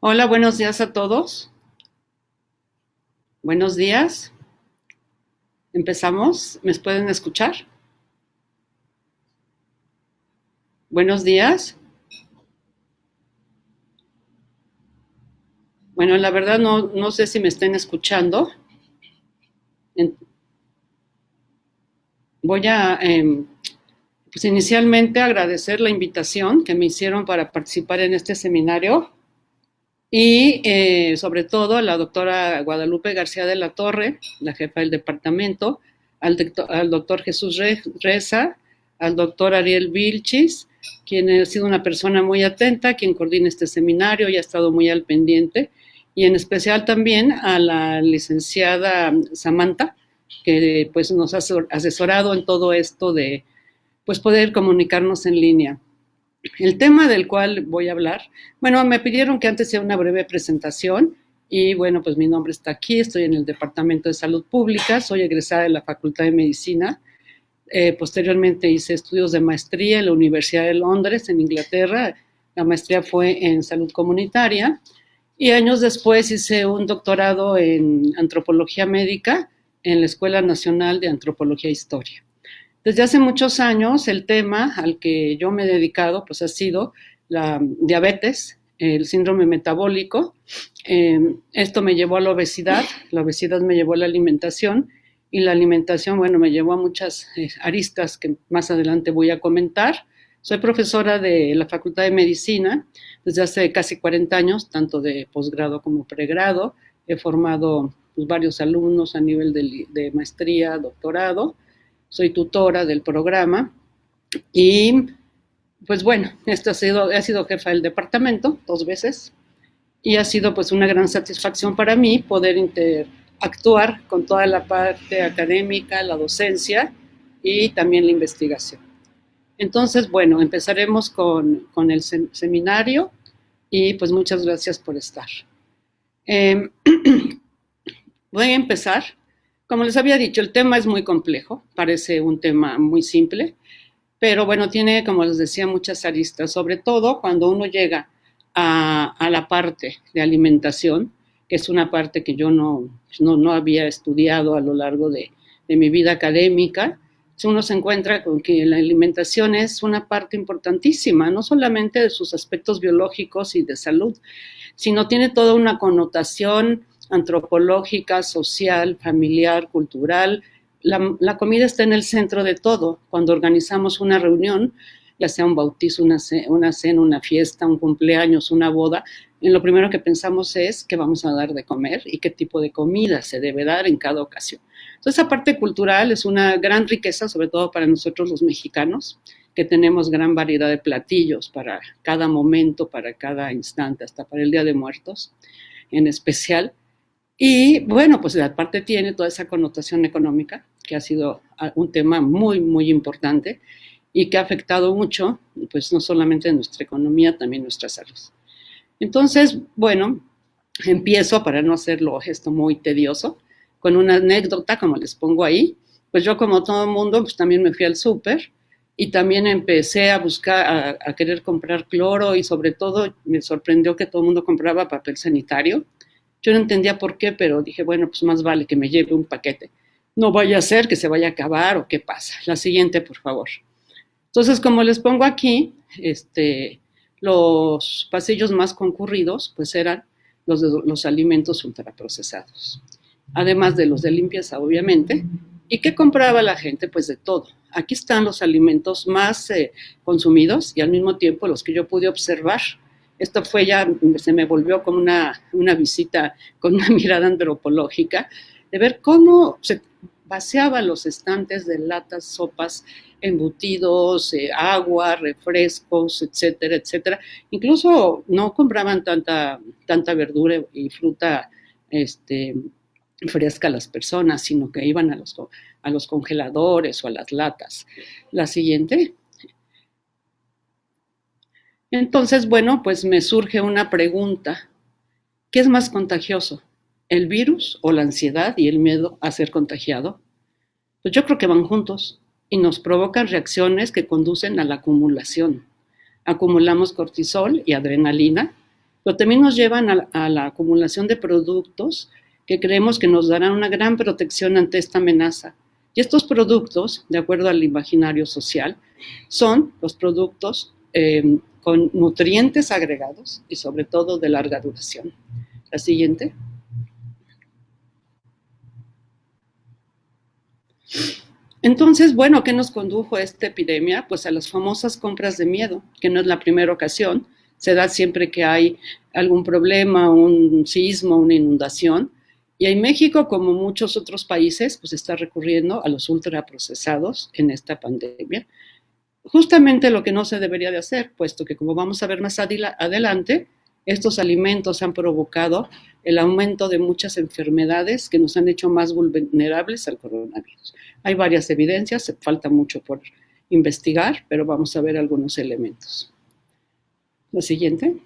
Hola, buenos días a todos. Buenos días. Empezamos. ¿Me pueden escuchar? Buenos días. Bueno, la verdad no sé si me estén escuchando. En- Voy a, pues inicialmente agradecer la invitación que me hicieron para participar en este seminario y sobre todo a la doctora Guadalupe García de la Torre, la jefa del departamento, al doctor Jesús Reza, al doctor Ariel Vilchis, quien ha sido una persona muy atenta, quien coordina este seminario y ha estado muy al pendiente, y en especial también a la licenciada Samantha, que pues nos ha asesorado en todo esto de pues poder comunicarnos en línea. El tema del cual voy a hablar, bueno, me pidieron que antes sea una breve presentación y bueno, pues mi nombre está aquí, estoy en el Departamento de Salud Pública, soy egresada de la Facultad de Medicina, posteriormente hice estudios de maestría en la Universidad de Londres, en Inglaterra, la maestría fue en salud comunitaria y años después hice un doctorado en antropología médica en la Escuela Nacional de Antropología e Historia. Desde hace muchos años el tema al que yo me he dedicado pues ha sido la diabetes, el síndrome metabólico. Esto me llevó a la obesidad me llevó a la alimentación y la alimentación, bueno, me llevó a muchas aristas que más adelante voy a comentar. Soy profesora de la Facultad de Medicina desde hace casi 40 años, tanto de posgrado como pregrado. He formado pues, varios alumnos a nivel de maestría, doctorado, soy tutora del programa y pues bueno, he sido jefa del departamento 2 veces y ha sido pues una gran satisfacción para mí poder interactuar con toda la parte académica, la docencia y también la investigación. Entonces, bueno, empezaremos con el seminario y pues muchas gracias por estar. Eh, Voy a empezar. Como les había dicho, el tema es muy complejo, parece un tema muy simple, pero bueno, tiene, como les decía, muchas aristas, sobre todo cuando uno llega a la parte de alimentación, que es una parte que yo no había estudiado a lo largo de mi vida académica. Uno se encuentra con que la alimentación es una parte importantísima, no solamente de sus aspectos biológicos y de salud, sino tiene toda una connotación antropológica, social, familiar, cultural. La comida está en el centro de todo. Cuando organizamos una reunión, ya sea un bautizo, una cena, una fiesta, un cumpleaños, una boda, en lo primero que pensamos es qué vamos a dar de comer y qué tipo de comida se debe dar en cada ocasión. Entonces, esa parte cultural es una gran riqueza, sobre todo para nosotros los mexicanos, que tenemos gran variedad de platillos para cada momento, para cada instante, hasta para el Día de Muertos en especial. Y bueno, pues aparte tiene toda esa connotación económica, que ha sido un tema muy importante y que ha afectado mucho, pues no solamente nuestra economía, también nuestra salud. Entonces, bueno, empiezo para no hacerlo esto muy tedioso, con una anécdota, como les pongo ahí. Pues yo, como todo el mundo, pues también me fui al súper y también empecé a buscar, a querer comprar cloro y sobre todo me sorprendió que todo el mundo compraba papel sanitario. Yo no entendía por qué, pero dije, bueno, pues más vale que me lleve un paquete. No vaya a ser que se vaya a acabar o qué pasa. La siguiente, por favor. Entonces, como les pongo aquí, los pasillos más concurridos pues eran los de los alimentos ultraprocesados, además de los de limpieza, obviamente. ¿Y qué compraba la gente? Pues de todo. Aquí están los alimentos más consumidos y al mismo tiempo los que yo pude observar. Esto fue ya, se me volvió como una visita con una mirada antropológica, de ver cómo se vaciaban los estantes de latas, sopas, embutidos, agua, refrescos, etcétera, etcétera. Incluso no compraban tanta verdura y fruta este, fresca a las personas, sino que iban a los congeladores o a las latas. La siguiente. Entonces, bueno, pues me surge una pregunta. ¿Qué es más contagioso? ¿El virus o la ansiedad y el miedo a ser contagiado? Pues yo creo que van juntos y nos provocan reacciones que conducen a la acumulación. Acumulamos cortisol y adrenalina, pero también nos llevan a la acumulación de productos que creemos que nos darán una gran protección ante esta amenaza. Y estos productos, de acuerdo al imaginario social, son los productos con nutrientes agregados y sobre todo de larga duración. La siguiente. Entonces, bueno, ¿qué nos condujo a esta epidemia? Pues a las famosas compras de miedo, que no es la primera ocasión, se da siempre que hay algún problema, un sismo, una inundación. Y en México, como muchos otros países, pues está recurriendo a los ultraprocesados en esta pandemia. Justamente lo que no se debería de hacer, puesto que como vamos a ver más adelante, estos alimentos han provocado el aumento de muchas enfermedades que nos han hecho más vulnerables al coronavirus. Hay varias evidencias, falta mucho por investigar, pero vamos a ver algunos elementos. La siguiente.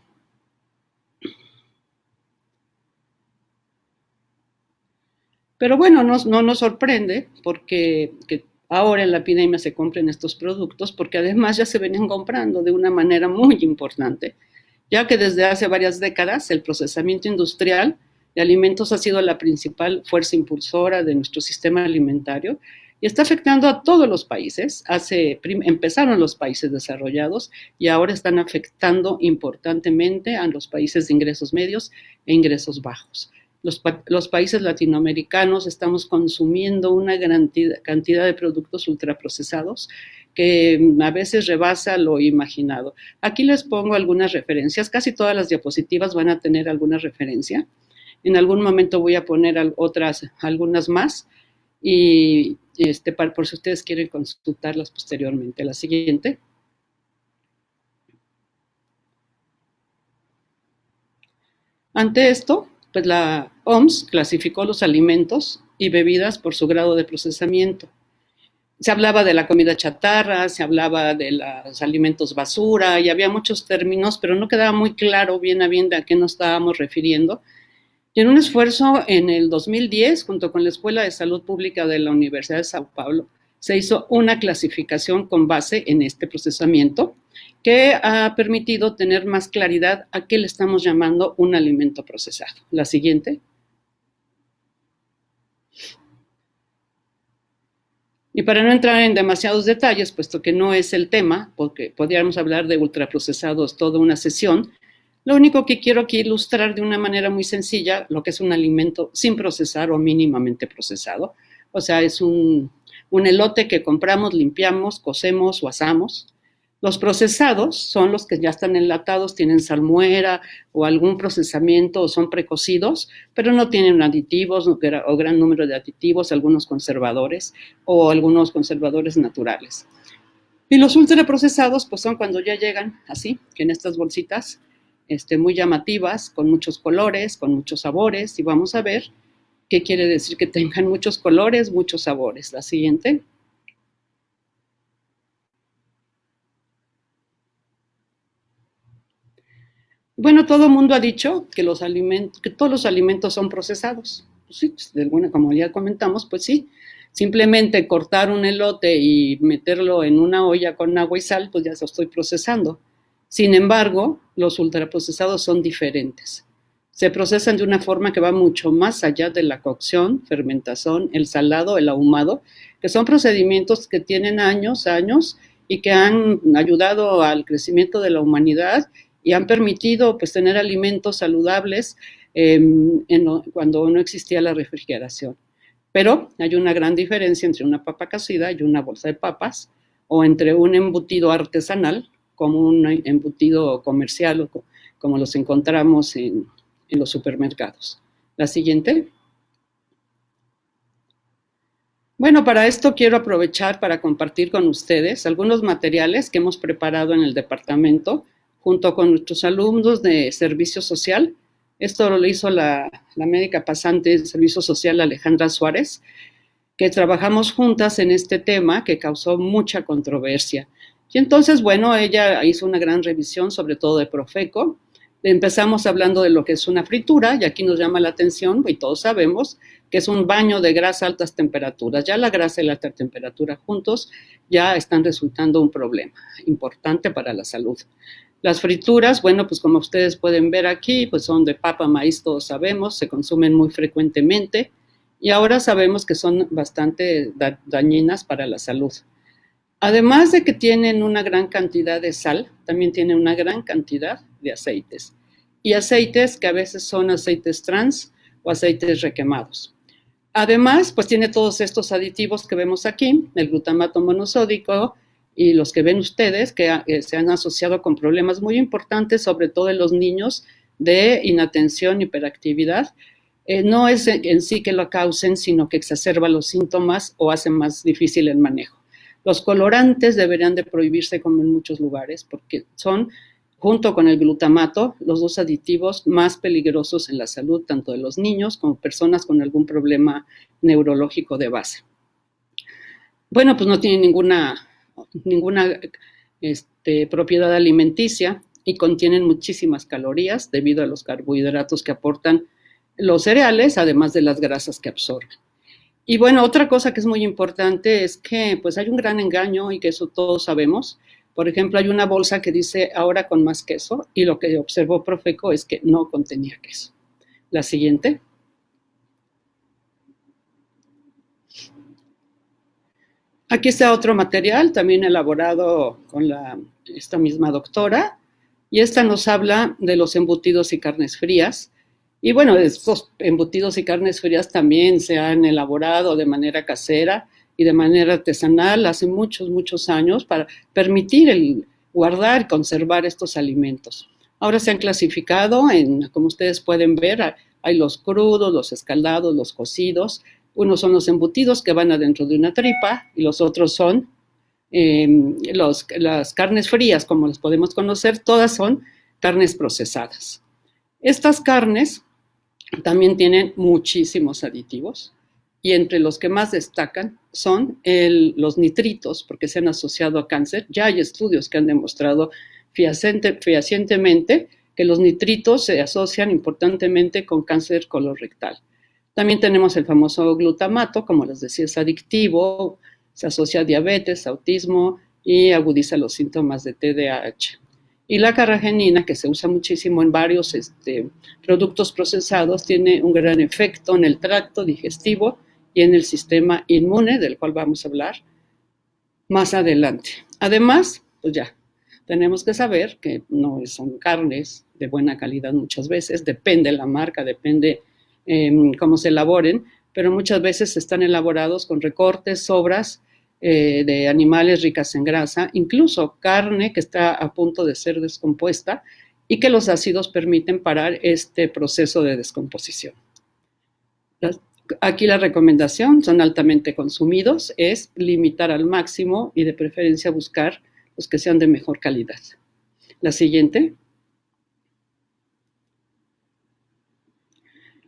Pero bueno, no nos sorprende porque que ahora en la epidemia se compren estos productos, porque además ya se venían comprando de una manera muy importante, ya que desde hace varias décadas el procesamiento industrial de alimentos ha sido la principal fuerza impulsora de nuestro sistema alimentario y está afectando a todos los países. Empezaron los países desarrollados y ahora están afectando importantemente a los países de ingresos medios e ingresos bajos. Los países latinoamericanos estamos consumiendo una gran cantidad de productos ultraprocesados que a veces rebasa lo imaginado. Aquí les pongo algunas referencias, casi todas las diapositivas van a tener alguna referencia. En algún momento voy a poner algunas más, y por si ustedes quieren consultarlas posteriormente. La siguiente. Ante esto, pues la OMS clasificó los alimentos y bebidas por su grado de procesamiento. Se hablaba de la comida chatarra, se hablaba de los alimentos basura, y había muchos términos, pero no quedaba muy claro bien a bien a qué nos estábamos refiriendo. Y en un esfuerzo en el 2010, junto con la Escuela de Salud Pública de la Universidad de Sao Paulo, se hizo una clasificación con base en este procesamiento que ha permitido tener más claridad a qué le estamos llamando un alimento procesado. La siguiente. Y para no entrar en demasiados detalles, puesto que no es el tema, porque podríamos hablar de ultraprocesados toda una sesión, lo único que quiero aquí ilustrar de una manera muy sencilla lo que es un alimento sin procesar o mínimamente procesado. O sea, es un elote que compramos, limpiamos, cocemos o asamos. Los procesados son los que ya están enlatados, tienen salmuera o algún procesamiento o son precocidos, pero no tienen aditivos o gran número de aditivos, algunos conservadores o algunos conservadores naturales. Y los ultraprocesados pues son cuando ya llegan así, que en estas bolsitas muy llamativas, con muchos colores, con muchos sabores, y vamos a ver qué quiere decir que tengan muchos colores, muchos sabores. La siguiente. Bueno, todo el mundo ha dicho que todos los alimentos son procesados. Pues sí, como ya comentamos, pues sí. Simplemente cortar un elote y meterlo en una olla con agua y sal, pues ya lo estoy procesando. Sin embargo, los ultraprocesados son diferentes. Se procesan de una forma que va mucho más allá de la cocción, fermentación, el salado, el ahumado, que son procedimientos que tienen años y que han ayudado al crecimiento de la humanidad y han permitido pues tener alimentos saludables cuando no existía la refrigeración. Pero hay una gran diferencia entre una papa cocida y una bolsa de papas, o entre un embutido artesanal como un embutido comercial, como los encontramos en los supermercados. La siguiente. Bueno, para esto quiero aprovechar para compartir con ustedes algunos materiales que hemos preparado en el departamento junto con nuestros alumnos de servicio social. Esto lo hizo la médica pasante de servicio social Alejandra Suárez, que trabajamos juntas en este tema que causó mucha controversia. Y entonces, bueno, ella hizo una gran revisión, sobre todo de Profeco. Empezamos hablando de lo que es una fritura, y aquí nos llama la atención, y todos sabemos que es un baño de grasa a altas temperaturas. Ya la grasa y la alta temperatura juntos ya están resultando un problema importante para la salud. Las frituras, bueno, pues como ustedes pueden ver aquí, pues son de papa, maíz, todos sabemos, se consumen muy frecuentemente y ahora sabemos que son bastante dañinas para la salud. Además de que tienen una gran cantidad de sal, también tienen una gran cantidad de aceites. Y aceites que a veces son aceites trans o aceites requemados. Además, pues tiene todos estos aditivos que vemos aquí, el glutamato monosódico y los que ven ustedes, que se han asociado con problemas muy importantes, sobre todo en los niños, de inatención, hiperactividad. No es en sí que lo causen, sino que exacerba los síntomas o hace más difícil el manejo. Los colorantes deberían de prohibirse como en muchos lugares, porque son, junto con el glutamato, los dos aditivos más peligrosos en la salud, tanto de los niños como personas con algún problema neurológico de base. Bueno, pues no tiene ninguna propiedad alimenticia y contienen muchísimas calorías debido a los carbohidratos que aportan los cereales, además de las grasas que absorben. Y bueno, otra cosa que es muy importante es que pues hay un gran engaño y que eso todos sabemos. Por ejemplo, hay una bolsa que dice ahora con más queso y lo que observó Profeco es que no contenía queso. La siguiente. Aquí está otro material, también elaborado con esta misma doctora, y esta nos habla de los embutidos y carnes frías. Y bueno, estos embutidos y carnes frías también se han elaborado de manera casera y de manera artesanal hace muchos, muchos años para permitir el guardar y conservar estos alimentos. Ahora se han clasificado como ustedes pueden ver, hay los crudos, los escaldados, los cocidos. Unos son los embutidos que van adentro de una tripa y los otros son las carnes frías, como las podemos conocer, todas son carnes procesadas. Estas carnes también tienen muchísimos aditivos y entre los que más destacan son los nitritos, porque se han asociado a cáncer. Ya hay estudios que han demostrado fehacientemente que los nitritos se asocian importantemente con cáncer colorectal. También tenemos el famoso glutamato, como les decía, es adictivo, se asocia a diabetes, autismo y agudiza los síntomas de TDAH. Y la carragenina, que se usa muchísimo en varios productos procesados, tiene un gran efecto en el tracto digestivo y en el sistema inmune, del cual vamos a hablar más adelante. Además, pues ya, tenemos que saber que no son carnes de buena calidad muchas veces, depende la marca, depende cómo se elaboren, pero muchas veces están elaborados con recortes, sobras de animales ricas en grasa, incluso carne que está a punto de ser descompuesta y que los ácidos permiten parar este proceso de descomposición. Aquí la recomendación, son altamente consumidos, es limitar al máximo y de preferencia buscar los que sean de mejor calidad. La siguiente.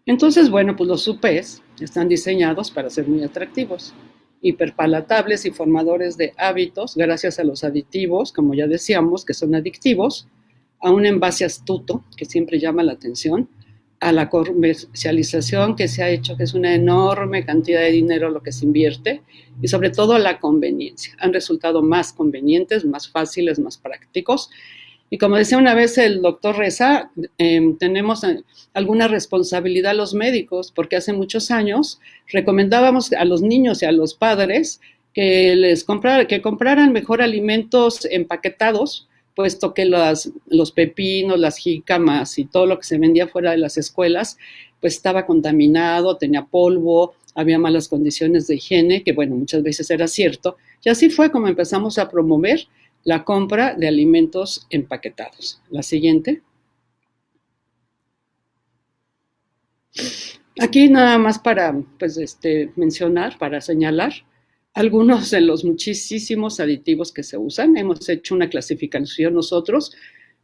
Entonces, bueno, pues los supés están diseñados para ser muy atractivos, hiperpalatables y formadores de hábitos gracias a los aditivos, como ya decíamos, que son adictivos, a un envase astuto que siempre llama la atención, a la comercialización que se ha hecho, que es una enorme cantidad de dinero lo que se invierte, y sobre todo a la conveniencia. Han resultado más convenientes, más fáciles, más prácticos. Y como decía una vez el doctor Reza, tenemos alguna responsabilidad los médicos, porque hace muchos años recomendábamos a los niños y a los padres que compraran mejor alimentos empaquetados, puesto que los pepinos, las jícamas y todo lo que se vendía fuera de las escuelas, pues estaba contaminado, tenía polvo, había malas condiciones de higiene, que bueno, muchas veces era cierto. Y así fue como empezamos a promover la compra de alimentos empaquetados. La siguiente. Aquí nada más para mencionar, para señalar algunos de los muchísimos aditivos que se usan. Hemos hecho una clasificación nosotros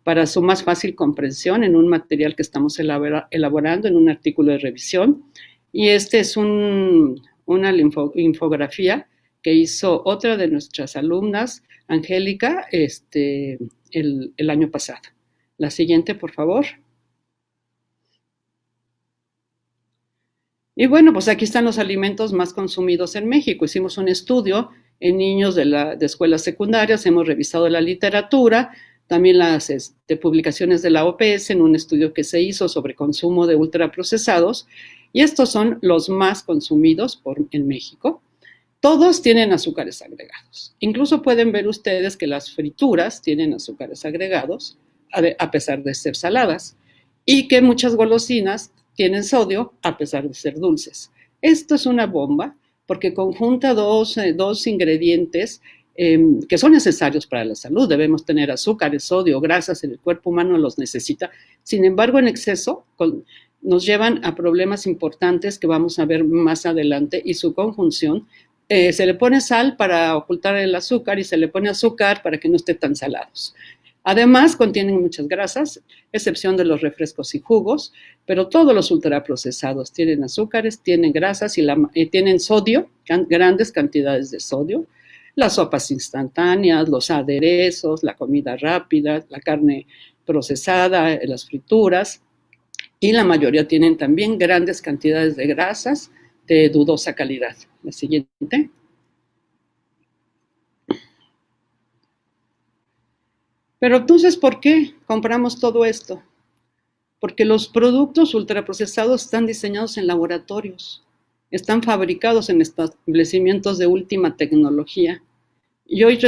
para su más fácil comprensión en un material que estamos elaborando en un artículo de revisión. Y este es una infografía que hizo otra de nuestras alumnas, Angélica, el año pasado. La siguiente, por favor. Y bueno, pues aquí están los alimentos más consumidos en México. Hicimos un estudio en niños de escuelas secundarias, hemos revisado la literatura, también las publicaciones de la OPS en un estudio que se hizo sobre consumo de ultraprocesados, y estos son los más consumidos en México. Todos tienen azúcares agregados. Incluso pueden ver ustedes que las frituras tienen azúcares agregados, a pesar de ser saladas, y que muchas golosinas tienen sodio, a pesar de ser dulces. Esto es una bomba, porque conjunta dos ingredientes que son necesarios para la salud. Debemos tener azúcares, sodio, grasas, el cuerpo humano los necesita. Sin embargo, en exceso nos llevan a problemas importantes que vamos a ver más adelante, y su conjunción, se le pone sal para ocultar el azúcar y se le pone azúcar para que no esté tan salados. Además, contienen muchas grasas, excepción de los refrescos y jugos, pero todos los ultraprocesados tienen azúcares, tienen grasas y tienen sodio, grandes cantidades de sodio. Las sopas instantáneas, los aderezos, la comida rápida, la carne procesada, las frituras, y la mayoría tienen también grandes cantidades de grasas de dudosa calidad. La siguiente. Pero entonces, ¿por qué compramos todo esto? Porque los productos ultraprocesados están diseñados en laboratorios, están fabricados en establecimientos de última tecnología, y hoy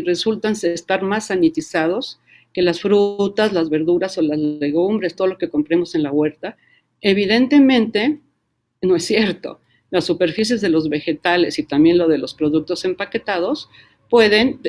resultan estar más sanitizados que las frutas, las verduras o las legumbres, todo lo que compremos en la huerta. Evidentemente, no es cierto. Las superficies de los vegetales y también lo de los productos empaquetados pueden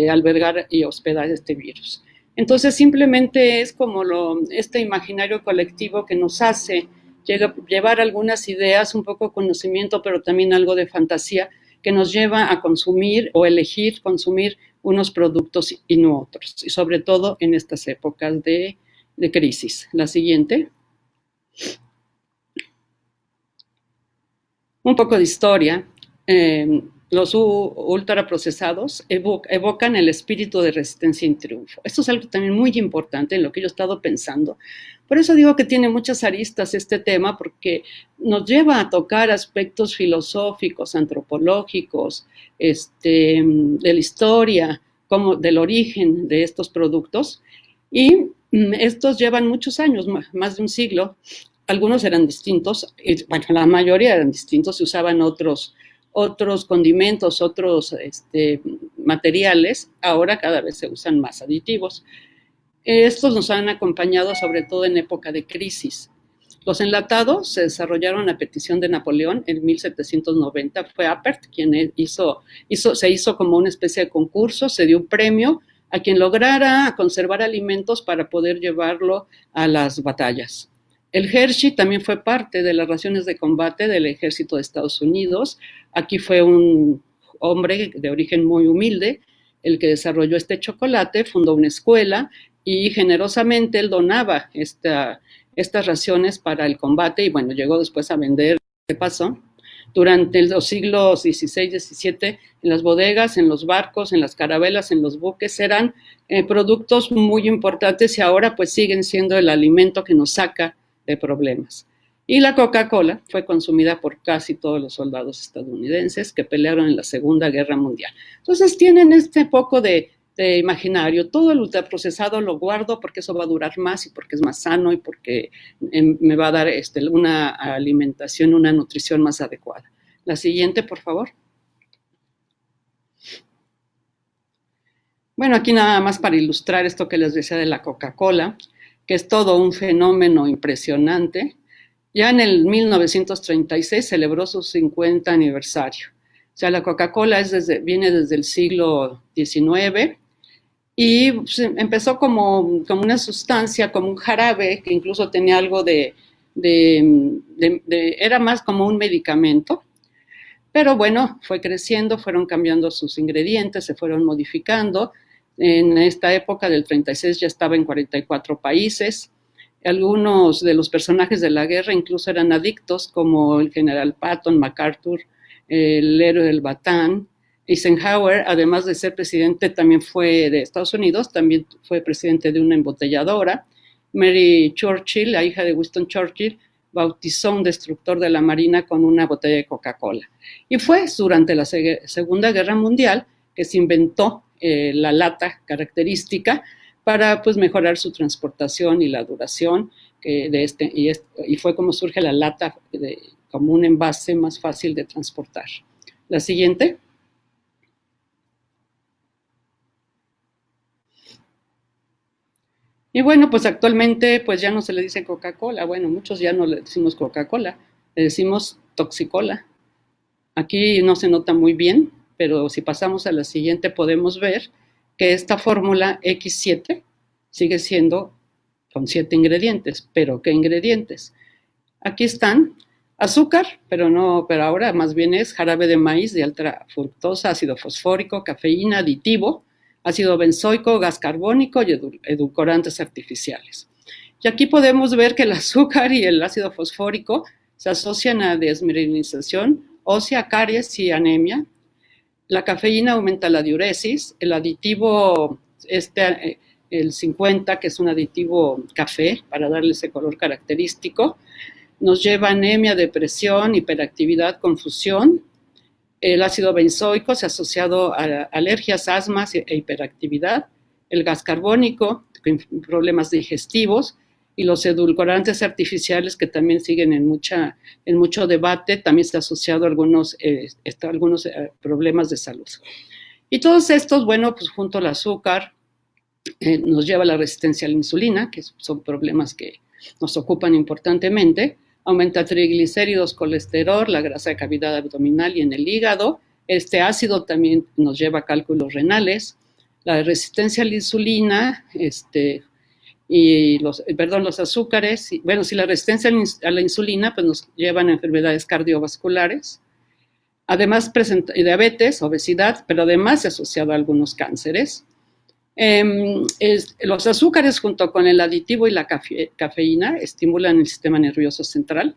albergar y hospedar este virus. Entonces, simplemente es como este imaginario colectivo que nos hace llevar algunas ideas, un poco conocimiento, pero también algo de fantasía, que nos lleva a consumir o elegir consumir unos productos y no otros, y sobre todo en estas épocas de crisis. La siguiente. Un poco de historia. Los ultraprocesados evocan el espíritu de resistencia y triunfo. Esto es algo también muy importante en lo que yo he estado pensando. Por eso digo que tiene muchas aristas este tema, porque nos lleva a tocar aspectos filosóficos, antropológicos, de la historia, como del origen de estos productos. Y estos llevan muchos años, más de un siglo. Algunos eran distintos, bueno, la mayoría eran distintos, se usaban otros condimentos, otros materiales. Ahora cada vez se usan más aditivos. Estos nos han acompañado sobre todo en época de crisis. Los enlatados se desarrollaron a petición de Napoleón en 1790. Fue Appert quien se hizo como una especie de concurso, se dio un premio a quien lograra conservar alimentos para poder llevarlo a las batallas. El Hershey también fue parte de las raciones de combate del ejército de Estados Unidos. Aquí fue un hombre de origen muy humilde el que desarrolló este chocolate, fundó una escuela y generosamente él donaba estas raciones para el combate, y bueno, llegó después a vender. ¿Qué pasó? Durante los siglos XVI, XVII, en las bodegas, en los barcos, en las carabelas, en los buques, eran productos muy importantes, y ahora pues siguen siendo el alimento que nos saca de problemas. Y la Coca-Cola fue consumida por casi todos los soldados estadounidenses que pelearon en la Segunda Guerra Mundial. Entonces tienen este poco de imaginario. Todo el ultraprocesado lo guardo porque eso va a durar más y porque es más sano y porque me va a dar una alimentación, una nutrición más adecuada. La siguiente, por favor. Bueno, aquí nada más para ilustrar esto que les decía de la Coca-Cola, que es todo un fenómeno impresionante. Ya en el 1936 celebró su 50 aniversario. O sea, la Coca-Cola viene desde el siglo XIX y empezó como una sustancia, como un jarabe, que incluso tenía algo era más como un medicamento. Pero bueno, fue creciendo, fueron cambiando sus ingredientes, se fueron modificando. En esta época del 36 ya estaba en 44 países. Algunos de los personajes de la guerra incluso eran adictos, como el general Patton, MacArthur, el héroe del Batán. Eisenhower, además de ser presidente, también fue de Estados Unidos, también fue presidente de una embotelladora. Mary Churchill, la hija de Winston Churchill, bautizó un destructor de la Marina con una botella de Coca-Cola. Y fue durante la Segunda Guerra Mundial que se inventó la lata característica para pues mejorar su transportación y la duración y fue como surge la lata como un envase más fácil de transportar. La siguiente. Y bueno, pues actualmente pues ya no se le dice Coca-Cola, bueno, muchos ya no le decimos Coca-Cola, le decimos Toxicola. Aquí no se nota muy bien, pero si pasamos a la siguiente podemos ver que esta fórmula X7 sigue siendo con 7 ingredientes, pero ¿qué ingredientes? Aquí están azúcar, pero ahora más bien es jarabe de maíz de alta fructosa, ácido fosfórico, cafeína, aditivo, ácido benzoico, gas carbónico y edulcorantes artificiales. Y aquí podemos ver que el azúcar y el ácido fosfórico se asocian a desmineralización ósea, caries y anemia. La cafeína aumenta la diuresis, el aditivo el 50, que es un aditivo café para darle ese color característico, nos lleva a anemia, depresión, hiperactividad, confusión. El ácido benzoico se ha asociado a alergias, asmas e hiperactividad. El gas carbónico, problemas digestivos. Y los edulcorantes artificiales, que también siguen en mucho debate, también está asociado a algunos problemas de salud. Y todos estos, bueno, pues junto al azúcar, nos lleva a la resistencia a la insulina, que son problemas que nos ocupan importantemente. Aumenta triglicéridos, colesterol, la grasa de cavidad abdominal y en el hígado. Este ácido también nos lleva a cálculos renales. La resistencia a la insulina, los azúcares, bueno, si la resistencia a la insulina, pues nos llevan a enfermedades cardiovasculares. Además presenta diabetes, obesidad, pero además es asociado a algunos cánceres. Los azúcares junto con el aditivo y la cafeína estimulan el sistema nervioso central,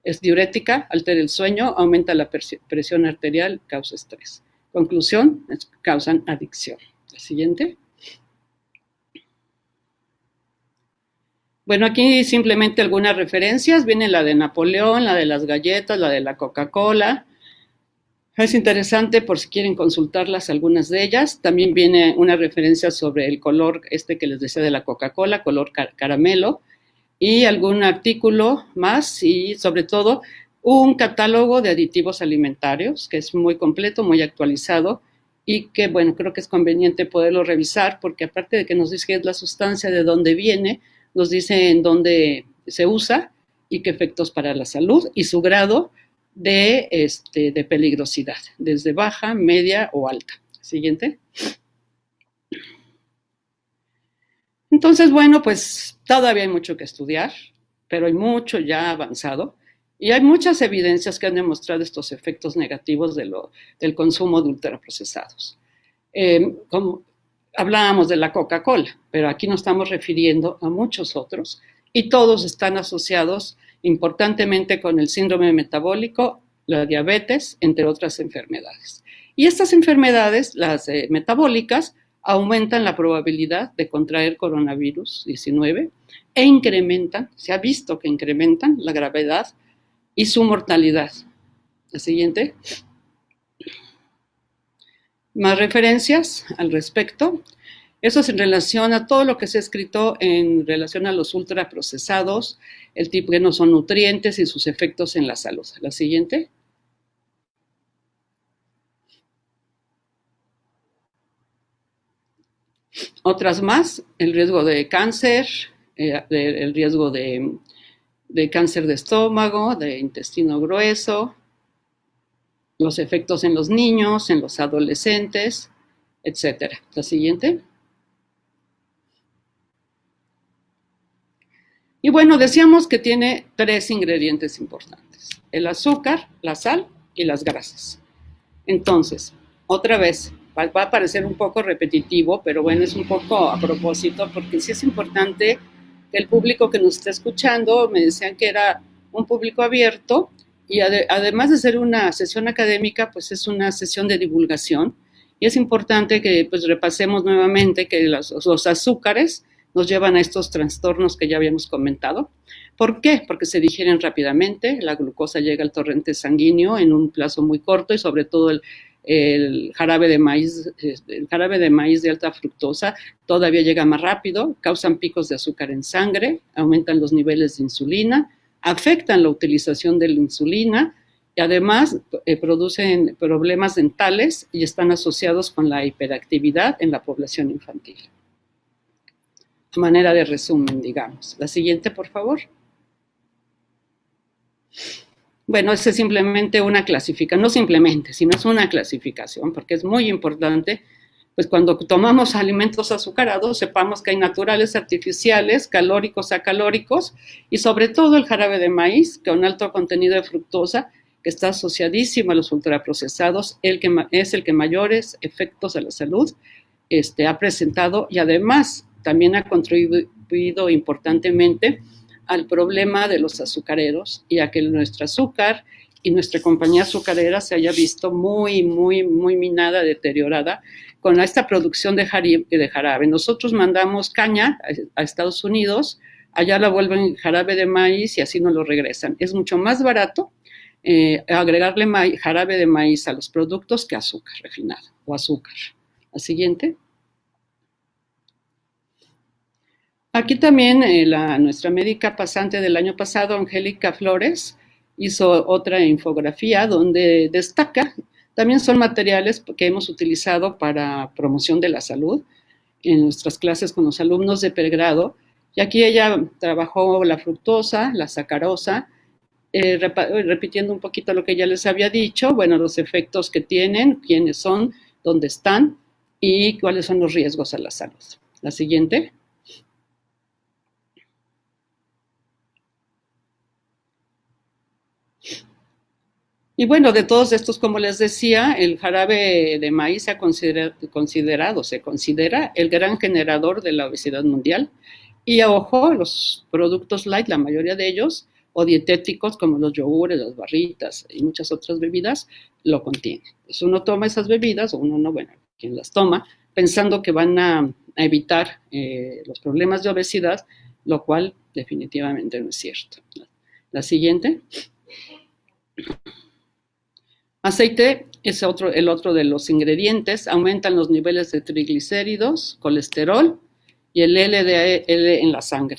es diurética, altera el sueño, aumenta la presión arterial, causa estrés. Conclusión, causan adicción. La siguiente. Bueno, aquí simplemente algunas referencias, viene la de Napoleón, la de las galletas, la de la Coca-Cola. Es interesante por si quieren consultarlas algunas de ellas. También viene una referencia sobre el color que les decía de la Coca-Cola, color caramelo, y algún artículo más y sobre todo un catálogo de aditivos alimentarios que es muy completo, muy actualizado y que, bueno, creo que es conveniente poderlo revisar porque aparte de que nos dice qué es la sustancia, de dónde viene, nos dice en dónde se usa y qué efectos para la salud y su grado de peligrosidad, desde baja, media o alta. Siguiente. Entonces, bueno, pues todavía hay mucho que estudiar, pero hay mucho ya avanzado y hay muchas evidencias que han demostrado estos efectos negativos del consumo de ultraprocesados. Como hablábamos de la Coca-Cola, pero aquí nos estamos refiriendo a muchos otros y todos están asociados importantemente con el síndrome metabólico, la diabetes, entre otras enfermedades. Y estas enfermedades, las metabólicas, aumentan la probabilidad de contraer coronavirus 19 e incrementan, se ha visto que incrementan la gravedad y su mortalidad. La siguiente. Más referencias al respecto. Eso es en relación a todo lo que se ha escrito en relación a los ultraprocesados, el tipo que no son nutrientes y sus efectos en la salud. La siguiente. Otras más, el riesgo de cáncer, el riesgo de cáncer de estómago, de intestino grueso, los efectos en los niños, en los adolescentes, etcétera. La siguiente. Y bueno, decíamos que tiene 3 ingredientes importantes: el azúcar, la sal y las grasas. Entonces, otra vez, va a parecer un poco repetitivo, pero bueno, es un poco a propósito, porque sí es importante que el público que nos está escuchando, me decían que era un público abierto, y además de ser una sesión académica, pues es una sesión de divulgación, y es importante que pues repasemos nuevamente que los azúcares nos llevan a estos trastornos que ya habíamos comentado. ¿Por qué? Porque se digieren rápidamente, la glucosa llega al torrente sanguíneo en un plazo muy corto y sobre todo el jarabe de maíz de alta fructosa todavía llega más rápido, causan picos de azúcar en sangre, aumentan los niveles de insulina, afectan la utilización de la insulina y además producen problemas dentales y están asociados con la hiperactividad en la población infantil. De manera de resumen, digamos. La siguiente, por favor. Bueno, es simplemente una clasificación, no simplemente, sino es una clasificación, porque es muy importante, pues cuando tomamos alimentos azucarados, sepamos que hay naturales, artificiales, calóricos, acalóricos, y sobre todo el jarabe de maíz, con alto contenido de fructosa, que está asociadísimo a los ultraprocesados, es el que mayores efectos a la salud ha presentado y además también ha contribuido importantemente al problema de los azucareros y a que nuestro azúcar y nuestra compañía azucarera se haya visto muy minada, deteriorada con esta producción de jarabe. Nosotros mandamos caña a Estados Unidos, allá la vuelven jarabe de maíz y así nos lo regresan. Es mucho más barato agregarle jarabe de maíz a los productos que azúcar refinado o azúcar. La siguiente. Aquí también nuestra médica pasante del año pasado, Angélica Flores, hizo otra infografía donde destaca, también son materiales que hemos utilizado para promoción de la salud en nuestras clases con los alumnos de pregrado, y aquí ella trabajó la fructosa, la sacarosa, repitiendo un poquito lo que ya les había dicho, bueno, los efectos que tienen, quiénes son, dónde están y cuáles son los riesgos a la salud. La siguiente. Y bueno, de todos estos, como les decía, el jarabe de maíz se considera el gran generador de la obesidad mundial. Y ojo, los productos light, la mayoría de ellos, o dietéticos como los yogures, las barritas y muchas otras bebidas, lo contienen. Entonces uno toma esas bebidas, o uno no, bueno, quien las toma, pensando que van a evitar los problemas de obesidad, lo cual definitivamente no es cierto. La siguiente. Aceite es el otro de los ingredientes, aumentan los niveles de triglicéridos, colesterol y el LDL en la sangre.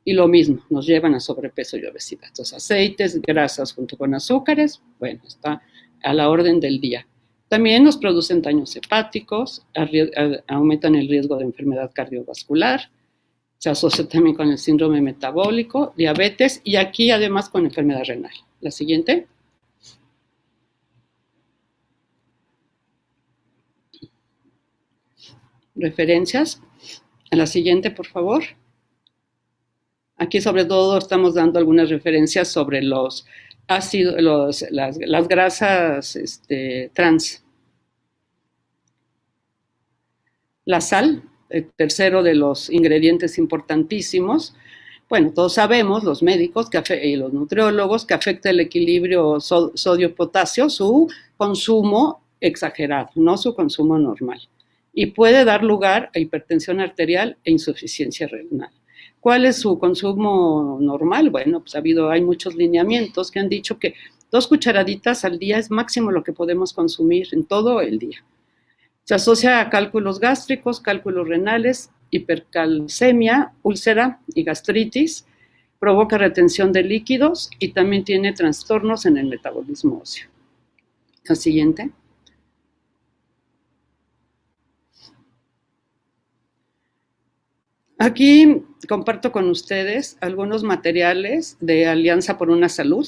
Y lo mismo, nos llevan a sobrepeso y obesidad. Entonces, aceites, grasas junto con azúcares, bueno, está a la orden del día. También nos producen daños hepáticos, aumentan el riesgo de enfermedad cardiovascular, se asocia también con el síndrome metabólico, diabetes y aquí además con enfermedad renal. La siguiente. Referencias. A la siguiente, por favor. Aquí sobre todo estamos dando algunas referencias sobre los ácidos, las grasas trans. La sal, el tercero de los ingredientes importantísimos. Bueno, todos sabemos, los médicos y los nutriólogos, que afecta el equilibrio sodio-potasio, su consumo exagerado, no su consumo normal. Y puede dar lugar a hipertensión arterial e insuficiencia renal. ¿Cuál es su consumo normal? Bueno, pues hay muchos lineamientos que han dicho que 2 cucharaditas al día es máximo lo que podemos consumir en todo el día. Se asocia a cálculos gástricos, cálculos renales, hipercalcemia, úlcera y gastritis, provoca retención de líquidos y también tiene trastornos en el metabolismo óseo. La siguiente. Aquí comparto con ustedes algunos materiales de Alianza por una Salud.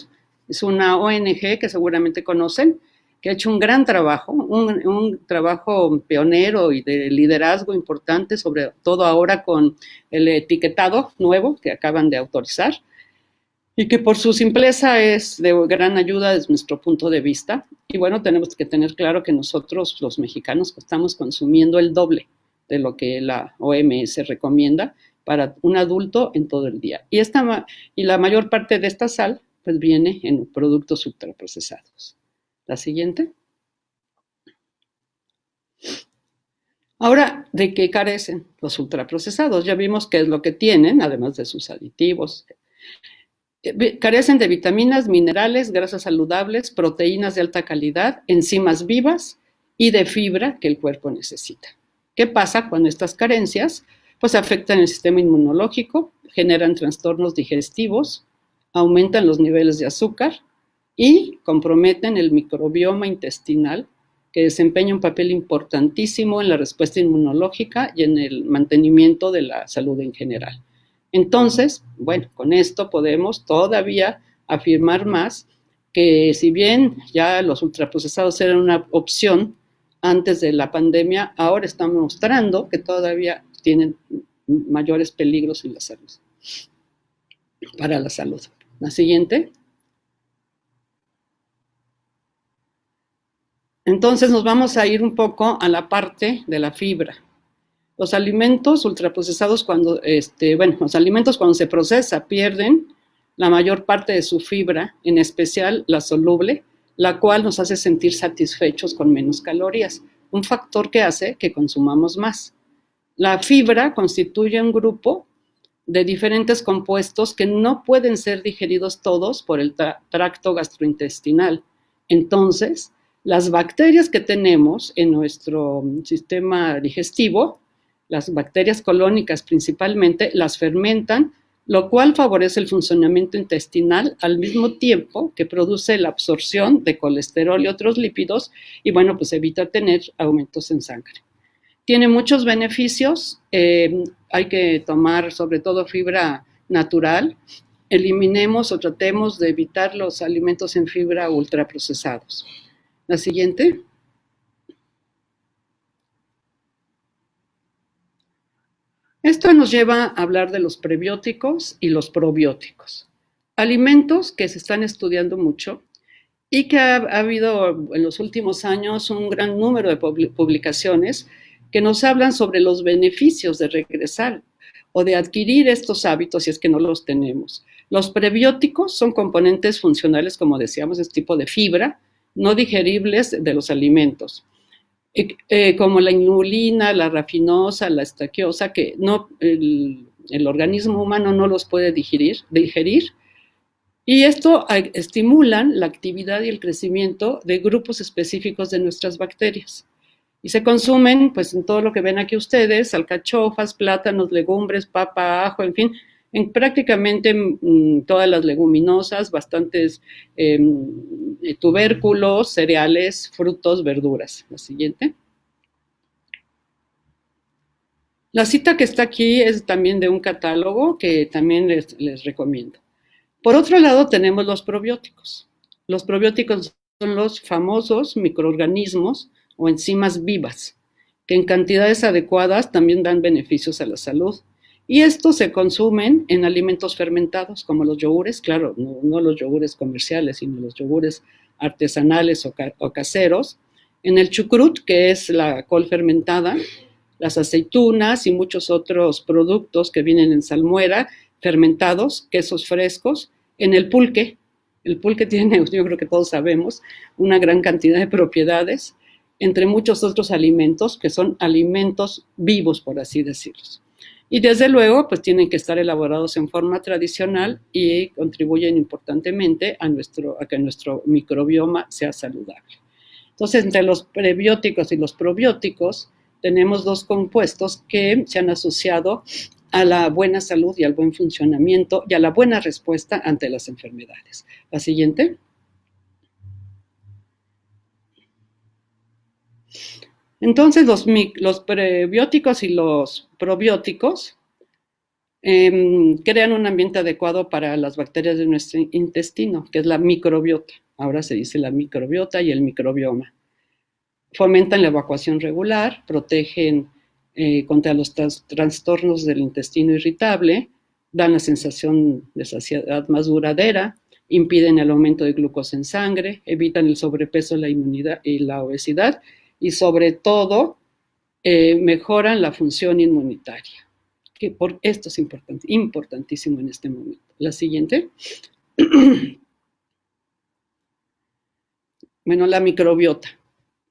Es una ONG que seguramente conocen, que ha hecho un gran trabajo, un trabajo pionero y de liderazgo importante, sobre todo ahora con el etiquetado nuevo que acaban de autorizar, y que por su simpleza es de gran ayuda desde nuestro punto de vista. Y bueno, tenemos que tener claro que nosotros, los mexicanos, estamos consumiendo el doble de lo que la OMS recomienda para un adulto en todo el día. Y la mayor parte de esta sal pues viene en productos ultraprocesados. La siguiente. Ahora, ¿de qué carecen los ultraprocesados? Ya vimos qué es lo que tienen, además de sus aditivos. Carecen de vitaminas, minerales, grasas saludables, proteínas de alta calidad, enzimas vivas y de fibra que el cuerpo necesita. ¿Qué pasa cuando estas carencias pues afectan el sistema inmunológico, generan trastornos digestivos, aumentan los niveles de azúcar y comprometen el microbioma intestinal, que desempeña un papel importantísimo en la respuesta inmunológica y en el mantenimiento de la salud en general? Entonces, bueno, con esto podemos todavía afirmar más que si bien ya los ultraprocesados eran una opción antes de la pandemia, ahora están mostrando que todavía tienen mayores peligros en la salud, para la salud. La siguiente. Entonces nos vamos a ir un poco a la parte de la fibra. Los alimentos ultraprocesados, los alimentos cuando se procesa pierden la mayor parte de su fibra, en especial la soluble, la cual nos hace sentir satisfechos con menos calorías, un factor que hace que consumamos más. La fibra constituye un grupo de diferentes compuestos que no pueden ser digeridos todos por el tracto gastrointestinal. Entonces, las bacterias que tenemos en nuestro sistema digestivo, las bacterias colónicas principalmente, las fermentan, lo cual favorece el funcionamiento intestinal al mismo tiempo que produce la absorción de colesterol y otros lípidos y, bueno, pues evita tener aumentos en sangre. Tiene muchos beneficios, hay que tomar sobre todo fibra natural, eliminemos o tratemos de evitar los alimentos en fibra ultraprocesados. La siguiente. Esto nos lleva a hablar de los prebióticos y los probióticos. Alimentos que se están estudiando mucho y que ha habido en los últimos años un gran número de publicaciones que nos hablan sobre los beneficios de regresar o de adquirir estos hábitos si es que no los tenemos. Los prebióticos son componentes funcionales, como decíamos, de este tipo de fibra, no digeribles de los alimentos, como la inulina, la rafinosa, la estaquiosa, que no, el organismo humano no los puede digerir, y esto estimulan la actividad y el crecimiento de grupos específicos de nuestras bacterias. Y se consumen, pues, en todo lo que ven aquí ustedes, alcachofas, plátanos, legumbres, papa, ajo, en fin, en prácticamente todas las leguminosas, bastantes tubérculos, cereales, frutos, verduras. La siguiente. La cita que está aquí es también de un catálogo que también les recomiendo. Por otro lado, tenemos los probióticos. Los probióticos son los famosos microorganismos o enzimas vivas, que en cantidades adecuadas también dan beneficios a la salud. Y estos se consumen en alimentos fermentados, como los yogures, claro, no los yogures comerciales, sino los yogures artesanales o caseros, en el chucrut, que es la col fermentada, las aceitunas y muchos otros productos que vienen en salmuera, fermentados, quesos frescos, en el pulque. El pulque tiene, yo creo que todos sabemos, una gran cantidad de propiedades, entre muchos otros alimentos que son alimentos vivos, por así decirlo. Y desde luego, pues tienen que estar elaborados en forma tradicional y contribuyen importantemente a que nuestro microbioma sea saludable. Entonces, entre los prebióticos y los probióticos, tenemos dos compuestos que se han asociado a la buena salud y al buen funcionamiento y a la buena respuesta ante las enfermedades. La siguiente. Entonces, los prebióticos y los probióticos crean un ambiente adecuado para las bacterias de nuestro intestino, que es la microbiota. Ahora se dice la microbiota y el microbioma. Fomentan la evacuación regular, protegen contra los trastornos del intestino irritable, dan la sensación de saciedad más duradera, impiden el aumento de glucosa en sangre, evitan el sobrepeso, la inmunidad y la obesidad, y sobre todo mejoran la función inmunitaria. Esto es importantísimo en este momento. La siguiente. Bueno, la microbiota.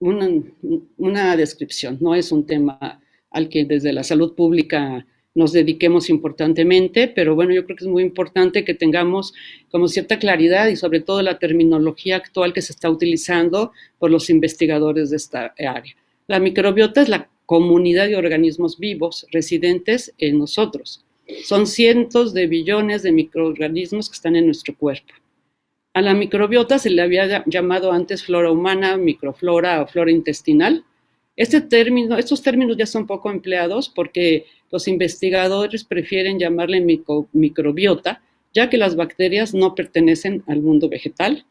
Una descripción, no es un tema al que desde la salud pública nos dediquemos importantemente, pero bueno, yo creo que es muy importante que tengamos como cierta claridad y sobre todo la terminología actual que se está utilizando por los investigadores de esta área. La microbiota es la comunidad de organismos vivos residentes en nosotros. Son cientos de billones de microorganismos que están en nuestro cuerpo. A la microbiota se le había llamado antes flora humana, microflora o flora intestinal. Estos términos ya son poco empleados porque los investigadores prefieren llamarle microbiota, ya que las bacterias no pertenecen al mundo vegetal.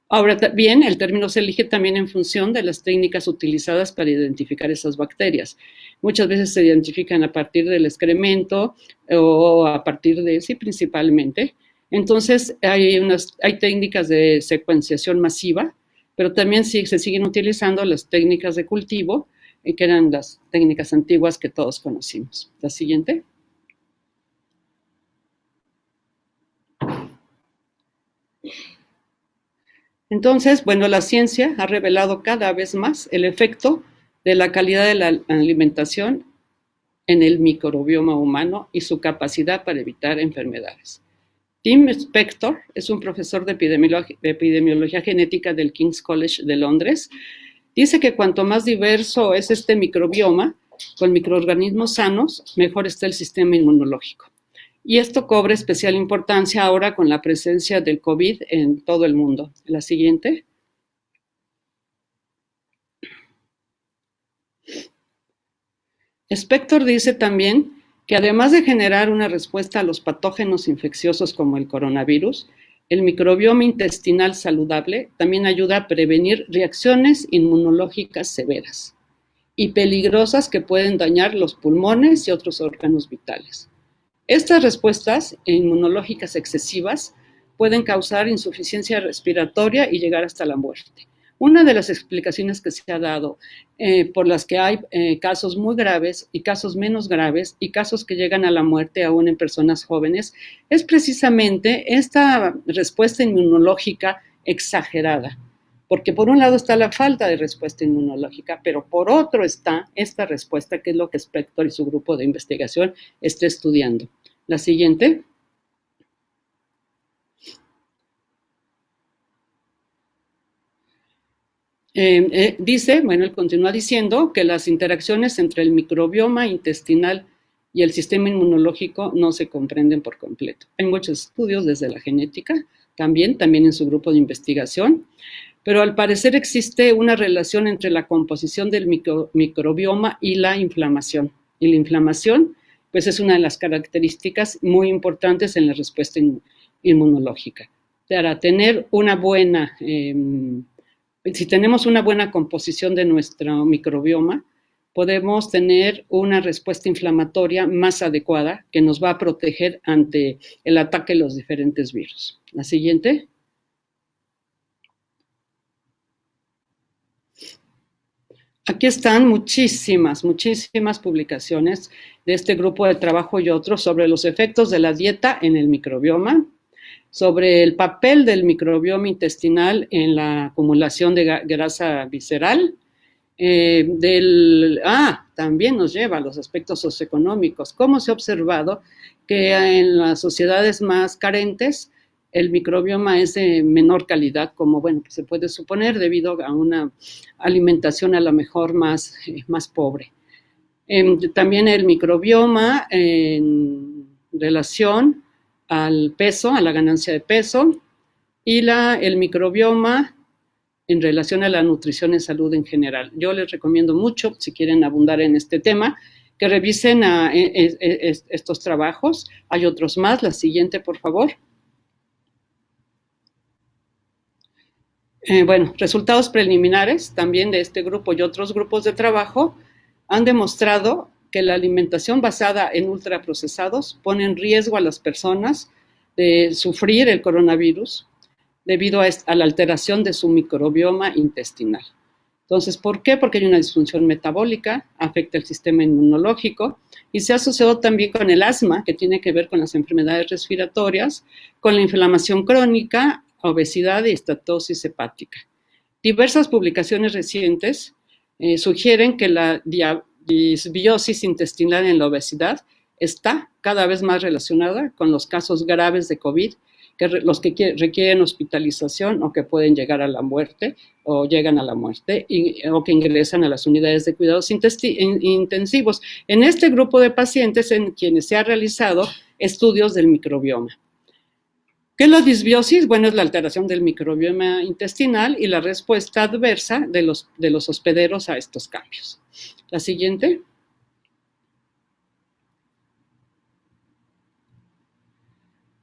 Ahora bien, el término se elige también en función de las técnicas utilizadas para identificar esas bacterias. Muchas veces se identifican a partir del excremento o a partir de, sí, principalmente. Entonces, hay técnicas de secuenciación masiva, pero también se siguen utilizando las técnicas de cultivo, que eran las técnicas antiguas que todos conocimos. La siguiente. Entonces, bueno, la ciencia ha revelado cada vez más el efecto de la calidad de la alimentación en el microbioma humano y su capacidad para evitar enfermedades. Tim Spector es un profesor de epidemiología genética del King's College de Londres. Dice que cuanto más diverso es este microbioma, con microorganismos sanos, mejor está el sistema inmunológico. Y esto cobra especial importancia ahora con la presencia del COVID en todo el mundo. La siguiente. Spector dice también que además de generar una respuesta a los patógenos infecciosos como el coronavirus, el microbioma intestinal saludable también ayuda a prevenir reacciones inmunológicas severas y peligrosas que pueden dañar los pulmones y otros órganos vitales. Estas respuestas inmunológicas excesivas pueden causar insuficiencia respiratoria y llegar hasta la muerte. Una de las explicaciones que se ha dado por las que hay casos muy graves y casos menos graves y casos que llegan a la muerte aún en personas jóvenes es precisamente esta respuesta inmunológica exagerada. Porque por un lado está la falta de respuesta inmunológica, pero por otro está esta respuesta que es lo que Spector y su grupo de investigación está estudiando. La siguiente. Dice, bueno, él continúa diciendo que las interacciones entre el microbioma intestinal y el sistema inmunológico no se comprenden por completo. Hay muchos estudios desde la genética, también en su grupo de investigación, pero al parecer existe una relación entre la composición del microbioma y la inflamación. Y la inflamación, pues es una de las características muy importantes en la respuesta inmunológica. Para tener una buena, si tenemos una buena composición de nuestro microbioma, podemos tener una respuesta inflamatoria más adecuada que nos va a proteger ante el ataque de los diferentes virus. La siguiente. Aquí están muchísimas publicaciones de este grupo de trabajo y otros sobre los efectos de la dieta en el microbioma, sobre el papel del microbioma intestinal en la acumulación de grasa visceral, también nos lleva a los aspectos socioeconómicos. ¿Cómo se ha observado que en las sociedades más carentes el microbioma es de menor calidad, como bueno, se puede suponer, debido a una alimentación a lo mejor más pobre? También el microbioma en relación al peso, a la ganancia de peso, y el microbioma en relación a la nutrición y salud en general. Yo les recomiendo mucho, si quieren abundar en este tema, que revisen estos trabajos. Hay otros más. La siguiente, por favor. Bueno, resultados preliminares también de este grupo y otros grupos de trabajo han demostrado que la alimentación basada en ultraprocesados pone en riesgo a las personas de sufrir el coronavirus debido a la alteración de su microbioma intestinal. Entonces, ¿por qué? Porque hay una disfunción metabólica, afecta el sistema inmunológico y se ha asociado también con el asma, que tiene que ver con las enfermedades respiratorias, con la inflamación crónica, obesidad y estatosis hepática. Diversas publicaciones recientes sugieren que la disbiosis intestinal en la obesidad está cada vez más relacionada con los casos graves de COVID, los que requieren hospitalización o que pueden llegar a la muerte o llegan a la muerte o que ingresan a las unidades de cuidados intensivos. En este grupo de pacientes en quienes se ha realizado estudios del microbioma. ¿Qué es la disbiosis? Bueno, es la alteración del microbioma intestinal y la respuesta adversa de los hospederos a estos cambios. La siguiente.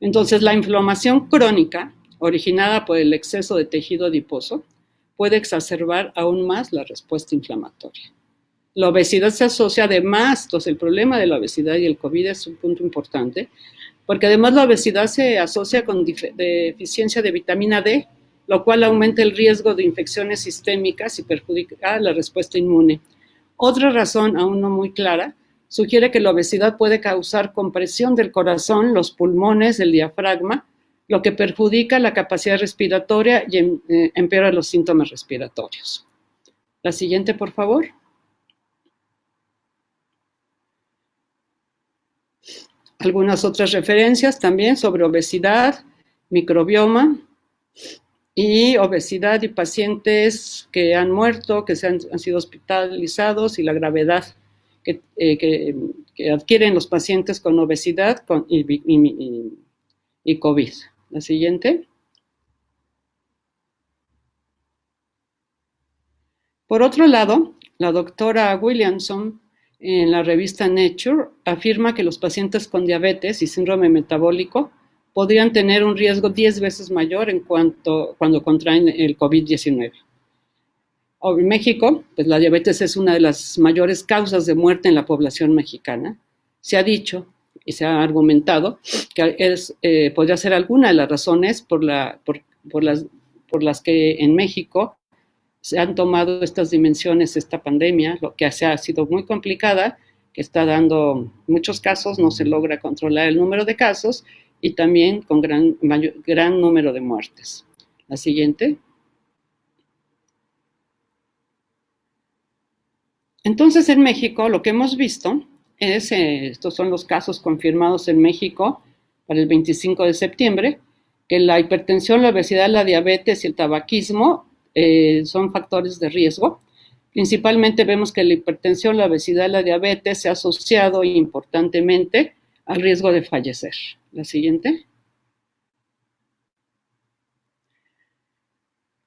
Entonces, la inflamación crónica, originada por el exceso de tejido adiposo, puede exacerbar aún más la respuesta inflamatoria. La obesidad se asocia además, entonces el problema de la obesidad y el COVID es un punto importante, porque además la obesidad se asocia con deficiencia de vitamina D, lo cual aumenta el riesgo de infecciones sistémicas y perjudica la respuesta inmune. Otra razón, aún no muy clara, sugiere que la obesidad puede causar compresión del corazón, los pulmones, el diafragma, lo que perjudica la capacidad respiratoria y empeora los síntomas respiratorios. La siguiente, por favor. Algunas otras referencias también sobre obesidad, microbioma y obesidad y pacientes que han muerto, que han sido hospitalizados y la gravedad que adquieren los pacientes con obesidad y COVID. La siguiente. Por otro lado, la doctora Williamson, en la revista Nature, afirma que los pacientes con diabetes y síndrome metabólico podrían tener un riesgo 10 veces mayor cuando contraen el COVID-19. En México, pues la diabetes es una de las mayores causas de muerte en la población mexicana. Se ha dicho y se ha argumentado que podría ser alguna de las razones por las que en México se han tomado estas dimensiones, esta pandemia, lo que ha sido muy complicada, que está dando muchos casos, no se logra controlar el número de casos y también con gran número de muertes. La siguiente. Entonces, en México, lo que hemos visto es, estos son los casos confirmados en México para el 25 de septiembre, que la hipertensión, la obesidad, la diabetes y el tabaquismo son factores de riesgo. Principalmente vemos que la hipertensión, la obesidad, la diabetes se ha asociado importantemente al riesgo de fallecer. La siguiente.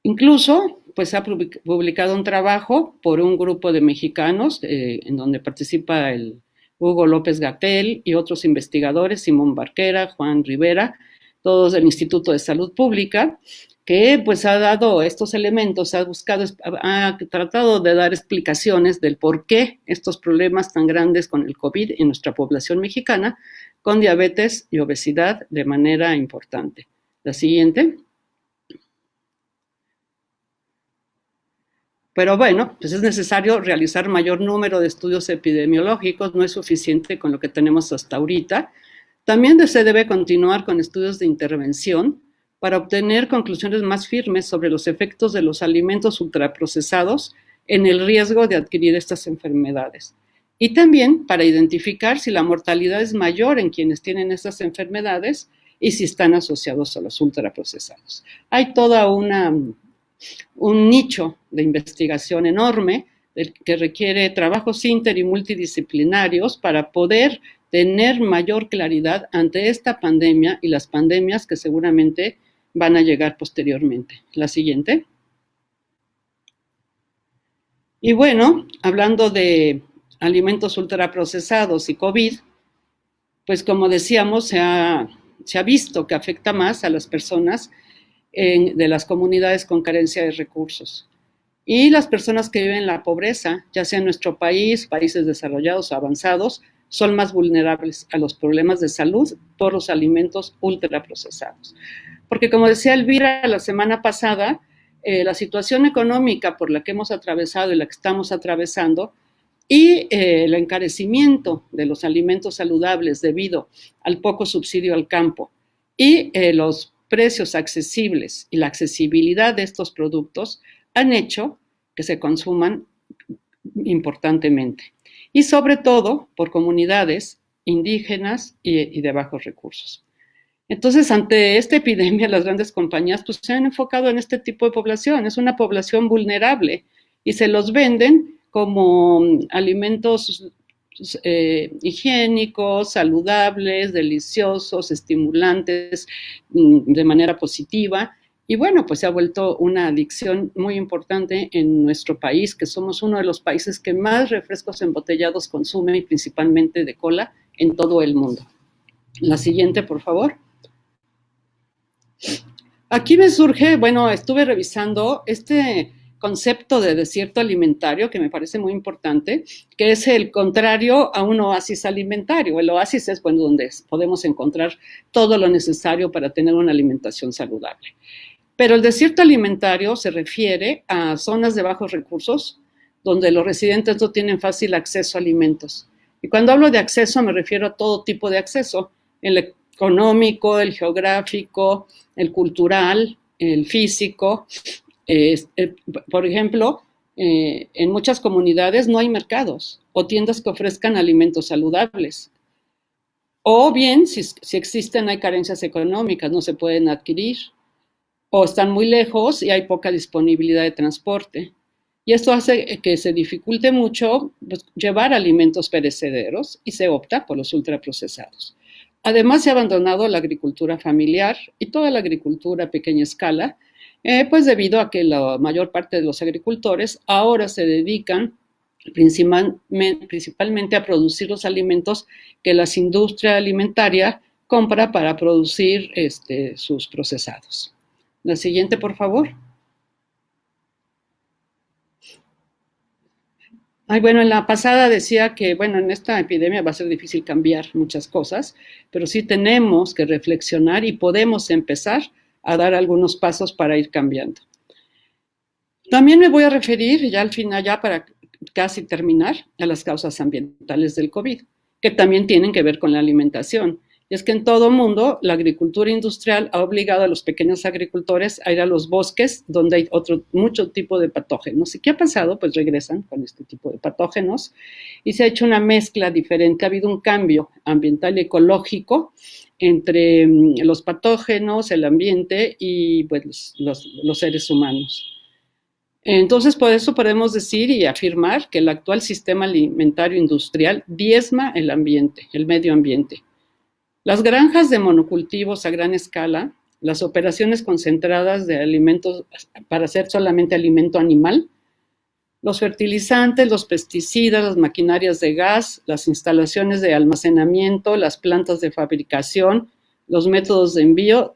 Incluso, pues ha publicado un trabajo por un grupo de mexicanos en donde participa el Hugo López-Gatell y otros investigadores, Simón Barquera, Juan Rivera, todos del Instituto de Salud Pública, que pues ha dado estos elementos, ha tratado de dar explicaciones del por qué estos problemas tan grandes con el COVID en nuestra población mexicana, con diabetes y obesidad de manera importante. La siguiente. Pero bueno, pues es necesario realizar mayor número de estudios epidemiológicos, no es suficiente con lo que tenemos hasta ahorita. También se debe continuar con estudios de intervención para obtener conclusiones más firmes sobre los efectos de los alimentos ultraprocesados en el riesgo de adquirir estas enfermedades. Y también para identificar si la mortalidad es mayor en quienes tienen estas enfermedades y si están asociados a los ultraprocesados. Hay toda un nicho de investigación enorme que requiere trabajos inter y multidisciplinarios para poder tener mayor claridad ante esta pandemia y las pandemias que seguramente van a llegar posteriormente. La siguiente. Y bueno, hablando de alimentos ultraprocesados y COVID, pues como decíamos, se ha visto que afecta más a las personas de las comunidades con carencia de recursos. Y las personas que viven en la pobreza, ya sea en nuestro país, países desarrollados o avanzados, son más vulnerables a los problemas de salud por los alimentos ultraprocesados. Porque como decía Elvira la semana pasada, la situación económica por la que hemos atravesado y la que estamos atravesando y el encarecimiento de los alimentos saludables debido al poco subsidio al campo y los precios accesibles y la accesibilidad de estos productos han hecho que se consuman importantemente. Y sobre todo por comunidades indígenas y de bajos recursos. Entonces, ante esta epidemia, las grandes compañías pues, se han enfocado en este tipo de población. Es una población vulnerable y se los venden como alimentos higiénicos, saludables, deliciosos, estimulantes de manera positiva. Y bueno, pues se ha vuelto una adicción muy importante en nuestro país, que somos uno de los países que más refrescos embotellados consume, y principalmente de cola, en todo el mundo. La siguiente, por favor. Aquí me surge, bueno, estuve revisando este concepto de desierto alimentario que me parece muy importante, que es el contrario a un oasis alimentario. El oasis es, bueno, donde podemos encontrar todo lo necesario para tener una alimentación saludable. Pero el desierto alimentario se refiere a zonas de bajos recursos, donde los residentes no tienen fácil acceso a alimentos. Y cuando hablo de acceso me refiero a todo tipo de acceso, el económico, el geográfico, el cultural, el físico. Por ejemplo, en muchas comunidades no hay mercados o tiendas que ofrezcan alimentos saludables. O bien, si existen, hay carencias económicas, no se pueden adquirir. O están muy lejos y hay poca disponibilidad de transporte. Y esto hace que se dificulte mucho pues, llevar alimentos perecederos y se opta por los ultraprocesados. Además, se ha abandonado la agricultura familiar y toda la agricultura a pequeña escala, pues debido a que la mayor parte de los agricultores ahora se dedican principalmente a producir los alimentos que la industria alimentaria compra para producir sus procesados. La siguiente, por favor. Ay, bueno, en la pasada decía que, bueno, en esta epidemia va a ser difícil cambiar muchas cosas, pero sí tenemos que reflexionar y podemos empezar a dar algunos pasos para ir cambiando. También me voy a referir, ya al final, ya para casi terminar, a las causas ambientales del COVID, que también tienen que ver con la alimentación. Y es que en todo el mundo la agricultura industrial ha obligado a los pequeños agricultores a ir a los bosques donde hay mucho tipo de patógenos. ¿Y qué ha pasado? Pues regresan con este tipo de patógenos y se ha hecho una mezcla diferente. Ha habido un cambio ambiental y ecológico entre los patógenos, el ambiente y pues, los seres humanos. Entonces, por eso podemos decir y afirmar que el actual sistema alimentario industrial diezma el ambiente, el medio ambiente. Las granjas de monocultivos a gran escala, las operaciones concentradas de alimentos para hacer solamente alimento animal, los fertilizantes, los pesticidas, las maquinarias de gas, las instalaciones de almacenamiento, las plantas de fabricación, los métodos de envío,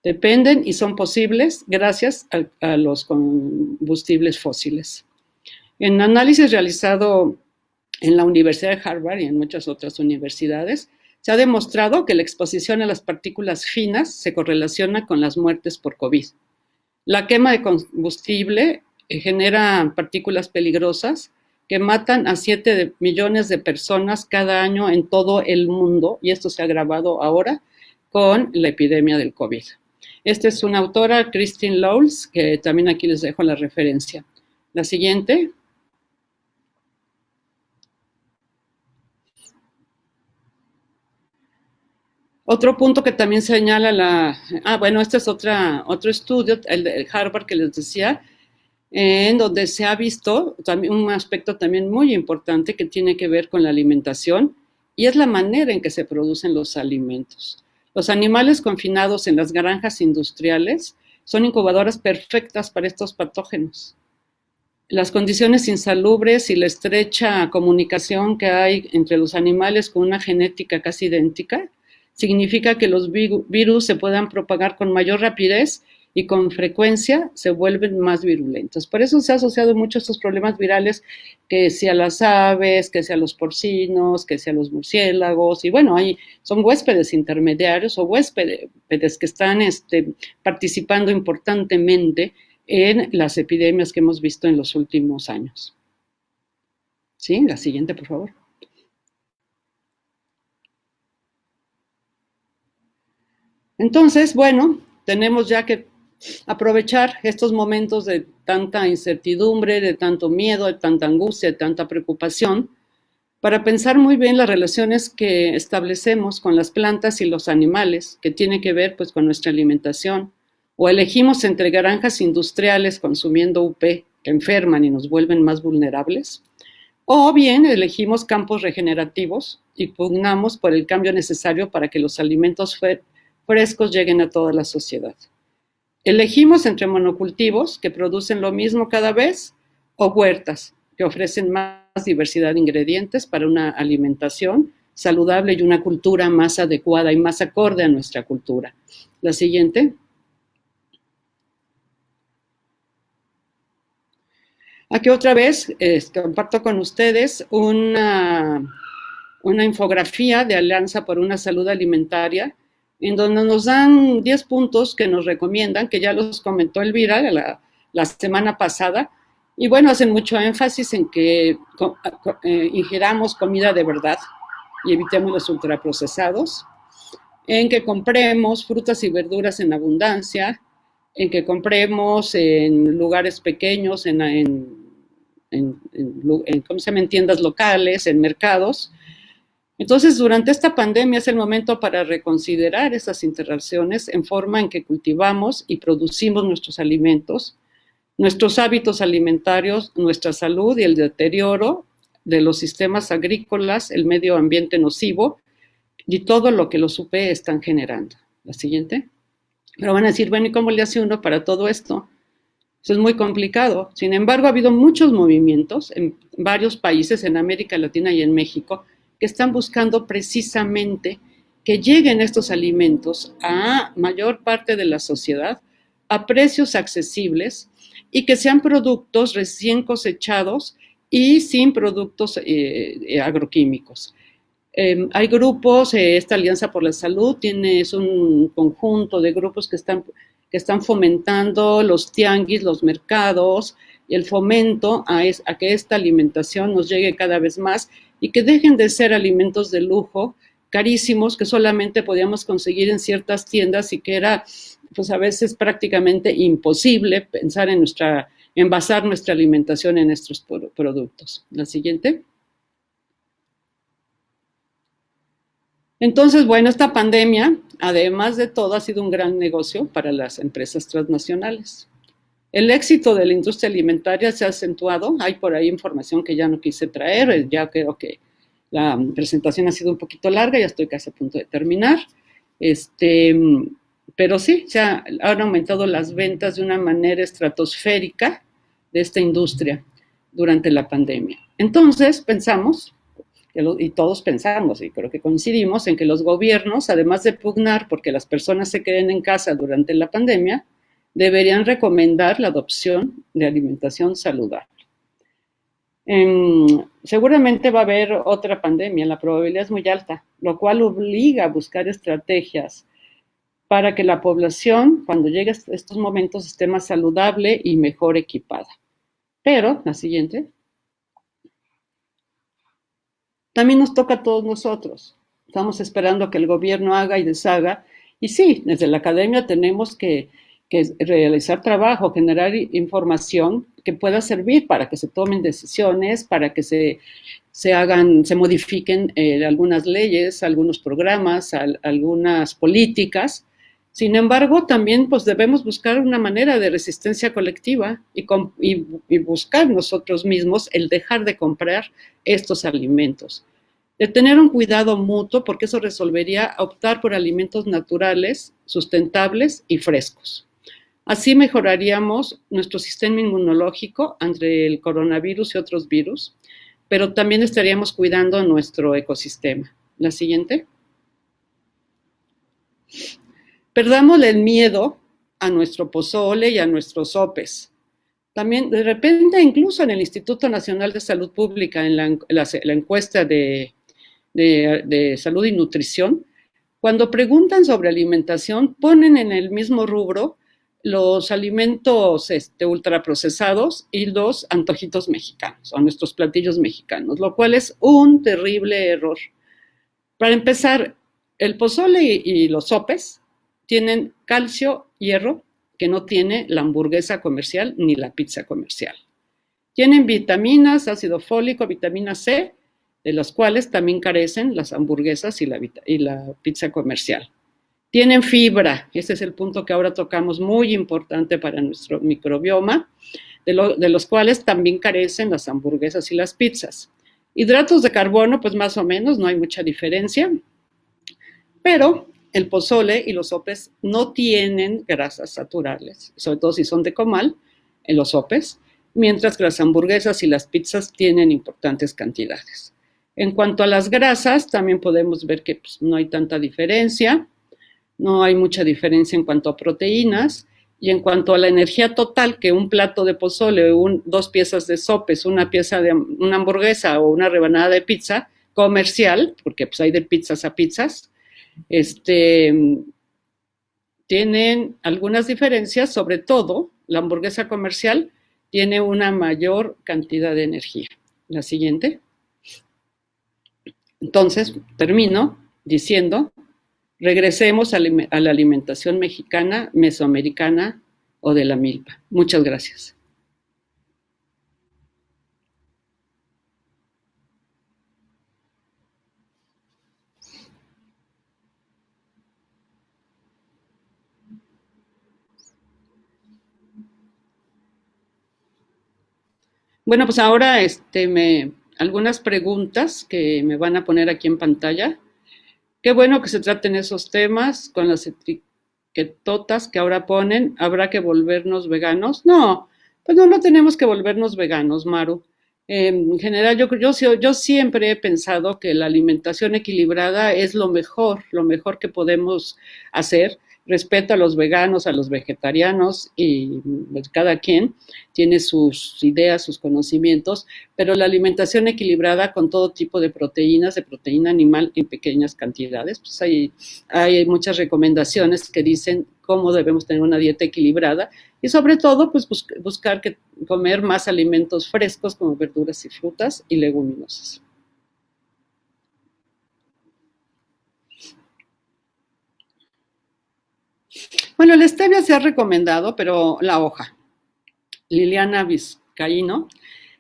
dependen y son posibles gracias a los combustibles fósiles. En análisis realizado en la Universidad de Harvard y en muchas otras universidades, se ha demostrado que la exposición a las partículas finas se correlaciona con las muertes por COVID. La quema de combustible genera partículas peligrosas que matan a 7 millones de personas cada año en todo el mundo, y esto se ha agravado ahora con la epidemia del COVID. Esta es una autora, Christine Lowles, que también aquí les dejo la referencia. La siguiente. Otro punto que también señala bueno, este es otro estudio, el de Harvard que les decía, en donde se ha visto también un aspecto también muy importante que tiene que ver con la alimentación y es la manera en que se producen los alimentos. Los animales confinados en las granjas industriales son incubadoras perfectas para estos patógenos. Las condiciones insalubres y la estrecha comunicación que hay entre los animales con una genética casi idéntica significa que los virus se puedan propagar con mayor rapidez y con frecuencia se vuelven más virulentos. Por eso se ha asociado mucho estos problemas virales, que sea a las aves, que sea a los porcinos, que sea a los murciélagos, y bueno, son huéspedes intermediarios o huéspedes que están participando importantemente en las epidemias que hemos visto en los últimos años. ¿Sí? La siguiente, por favor. Entonces, bueno, tenemos ya que aprovechar estos momentos de tanta incertidumbre, de tanto miedo, de tanta angustia, de tanta preocupación, para pensar muy bien las relaciones que establecemos con las plantas y los animales, que tiene que ver pues con nuestra alimentación, o elegimos entre granjas industriales consumiendo UP que enferman y nos vuelven más vulnerables, o bien elegimos campos regenerativos y pugnamos por el cambio necesario para que los alimentos frescos lleguen a toda la sociedad. Elegimos entre monocultivos que producen lo mismo cada vez o huertas que ofrecen más diversidad de ingredientes para una alimentación saludable y una cultura más adecuada y más acorde a nuestra cultura. La siguiente. Aquí otra vez comparto con ustedes una infografía de Alianza por una Salud Alimentaria, en donde nos dan 10 puntos que nos recomiendan, que ya los comentó Elvira la semana pasada, y bueno, hacen mucho énfasis en que ingiramos comida de verdad y evitemos los ultraprocesados, en que compremos frutas y verduras en abundancia, en que compremos en lugares pequeños, ¿cómo se llama? En tiendas locales, en mercados. Entonces, durante esta pandemia es el momento para reconsiderar esas interacciones en forma en que cultivamos y producimos nuestros alimentos, nuestros hábitos alimentarios, nuestra salud y el deterioro de los sistemas agrícolas, el medio ambiente nocivo y todo lo que los UP están generando. La siguiente. Pero van a decir, bueno, ¿y cómo le hace uno para todo esto? Eso es muy complicado. Sin embargo, ha habido muchos movimientos en varios países, en América Latina y en México, que están buscando precisamente que lleguen estos alimentos a mayor parte de la sociedad a precios accesibles y que sean productos recién cosechados y sin productos agroquímicos. Hay grupos, esta Alianza por la Salud es un conjunto de grupos que están fomentando los tianguis, los mercados, y el fomento a que esta alimentación nos llegue cada vez más y que dejen de ser alimentos de lujo, carísimos, que solamente podíamos conseguir en ciertas tiendas y que era, pues a veces prácticamente imposible pensar en basar nuestra alimentación en estos productos. La siguiente. Entonces, bueno, esta pandemia, además de todo, ha sido un gran negocio para las empresas transnacionales. El éxito de la industria alimentaria se ha acentuado. Hay por ahí información que ya no quise traer. Ya creo que la presentación ha sido un poquito larga, ya estoy casi a punto de terminar. Pero sí, han aumentado las ventas de una manera estratosférica de esta industria durante la pandemia. Entonces, pensamos, y todos pensamos, y creo que coincidimos, en que los gobiernos, además de pugnar porque las personas se queden en casa durante la pandemia, deberían recomendar la adopción de alimentación saludable. Seguramente va a haber otra pandemia, la probabilidad es muy alta, lo cual obliga a buscar estrategias para que la población, cuando llegue a estos momentos, esté más saludable y mejor equipada. Pero, la siguiente, también nos toca a todos nosotros. Estamos esperando que el gobierno haga y deshaga. Y sí, desde la academia tenemos que realizar trabajo, generar información que pueda servir para que se tomen decisiones, para que se modifiquen algunas leyes, algunos programas, algunas políticas. Sin embargo, también pues debemos buscar una manera de resistencia colectiva y buscar nosotros mismos el dejar de comprar estos alimentos. De tener un cuidado mutuo, porque eso resolvería optar por alimentos naturales, sustentables y frescos. Así mejoraríamos nuestro sistema inmunológico ante el coronavirus y otros virus, pero también estaríamos cuidando nuestro ecosistema. La siguiente. Perdámosle el miedo a nuestro pozole y a nuestros sopes. También, de repente, incluso en el Instituto Nacional de Salud Pública, en la encuesta de Salud y Nutrición, cuando preguntan sobre alimentación, ponen en el mismo rubro los alimentos ultraprocesados y los antojitos mexicanos, o nuestros platillos mexicanos, lo cual es un terrible error. Para empezar, el pozole y los sopes tienen calcio, hierro, que no tiene la hamburguesa comercial ni la pizza comercial. Tienen vitaminas, ácido fólico, vitamina C, de los cuales también carecen las hamburguesas y la pizza comercial. Tienen fibra, ese es el punto que ahora tocamos, muy importante para nuestro microbioma, de los cuales también carecen las hamburguesas y las pizzas. Hidratos de carbono, pues más o menos, no hay mucha diferencia, pero el pozole y los sopes no tienen grasas saturables, sobre todo si son de comal, en los sopes, mientras que las hamburguesas y las pizzas tienen importantes cantidades. En cuanto a las grasas, también podemos ver que pues, no hay tanta diferencia, no hay mucha diferencia en cuanto a proteínas, y en cuanto a la energía total, que un plato de pozole, dos piezas de sopes, una pieza de una hamburguesa o una rebanada de pizza comercial, porque pues hay de pizzas a pizzas, tienen algunas diferencias, sobre todo la hamburguesa comercial tiene una mayor cantidad de energía. La siguiente. Entonces, termino diciendo, regresemos a la alimentación mexicana, mesoamericana o de la milpa. Muchas gracias. Bueno, pues ahora algunas preguntas que me van a poner aquí en pantalla. Qué bueno que se traten esos temas con las etiquetotas que ahora ponen. ¿Habrá que volvernos veganos? No, pues no tenemos que volvernos veganos, Maru. En general, yo siempre he pensado que la alimentación equilibrada es lo mejor que podemos hacer. Respeto a los veganos, a los vegetarianos y pues, cada quien tiene sus ideas, sus conocimientos, pero la alimentación equilibrada con todo tipo de proteínas, de proteína animal en pequeñas cantidades, pues hay muchas recomendaciones que dicen cómo debemos tener una dieta equilibrada y sobre todo pues buscar comer más alimentos frescos como verduras y frutas y leguminosas. Bueno, la stevia se ha recomendado, pero la hoja. Liliana Vizcaíno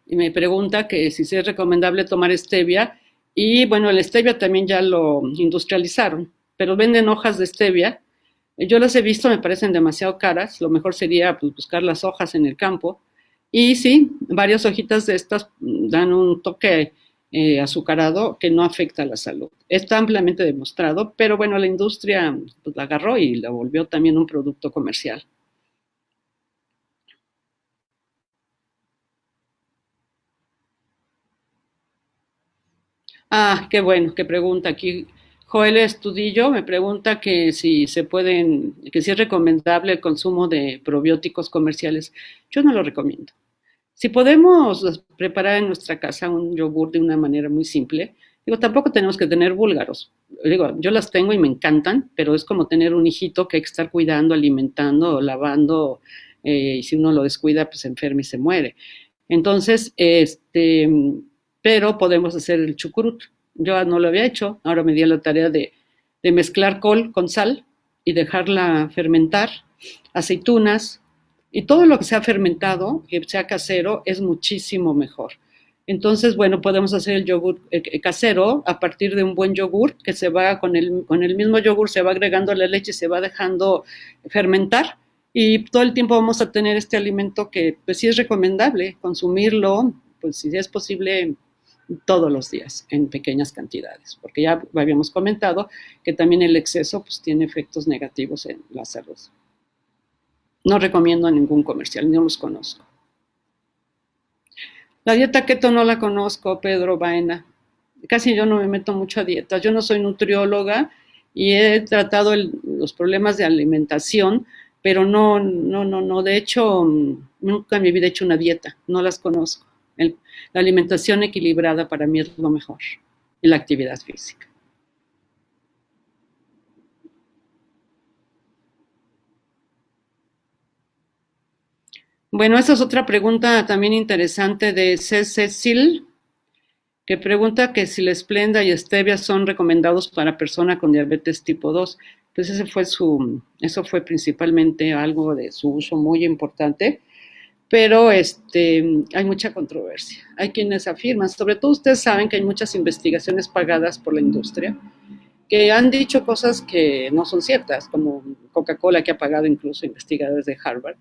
y me pregunta que si es recomendable tomar stevia y bueno, el stevia también ya lo industrializaron, pero venden hojas de stevia. Yo las he visto, me parecen demasiado caras, lo mejor sería pues, buscar las hojas en el campo y sí, varias hojitas de estas dan un toque azucarado que no afecta a la salud. Está ampliamente demostrado, pero bueno, la industria pues, la agarró y la volvió también un producto comercial. Ah, qué bueno, qué pregunta aquí. Joel Estudillo me pregunta que si se pueden, que si es recomendable el consumo de probióticos comerciales. Yo no lo recomiendo. Si podemos preparar en nuestra casa un yogur de una manera muy simple, digo, tampoco tenemos que tener búlgaros. Digo, yo las tengo y me encantan, pero es como tener un hijito que hay que estar cuidando, alimentando, lavando, y si uno lo descuida, pues se enferma y se muere. Entonces, pero podemos hacer el chucrut. Yo no lo había hecho, ahora me di la tarea de mezclar col con sal y dejarla fermentar, aceitunas, y todo lo que sea fermentado, que sea casero, es muchísimo mejor. Entonces, bueno, podemos hacer el yogur casero a partir de un buen yogur que se va con el mismo yogur, se va agregando la leche y se va dejando fermentar. Y todo el tiempo vamos a tener este alimento que pues sí es recomendable consumirlo, pues si es posible todos los días en pequeñas cantidades, porque ya habíamos comentado que también el exceso pues tiene efectos negativos en la salud. No recomiendo a ningún comercial, no los conozco. La dieta keto no la conozco, Pedro Baena. Casi yo no me meto mucho a dietas. Yo no soy nutrióloga y he tratado los problemas de alimentación, pero no. De hecho, nunca en mi vida he hecho una dieta. No las conozco. La alimentación equilibrada para mí es lo mejor. Y la actividad física. Bueno, esa es otra pregunta también interesante de C. Cecil, que pregunta que si la esplenda y stevia son recomendados para persona con diabetes tipo 2. Pues eso fue principalmente algo de su uso muy importante. pero hay mucha controversia. Hay quienes afirman, sobre todo ustedes saben que hay muchas investigaciones pagadas por la industria, que han dicho cosas que no son ciertas, como Coca-Cola, que ha pagado incluso investigadores de Harvard.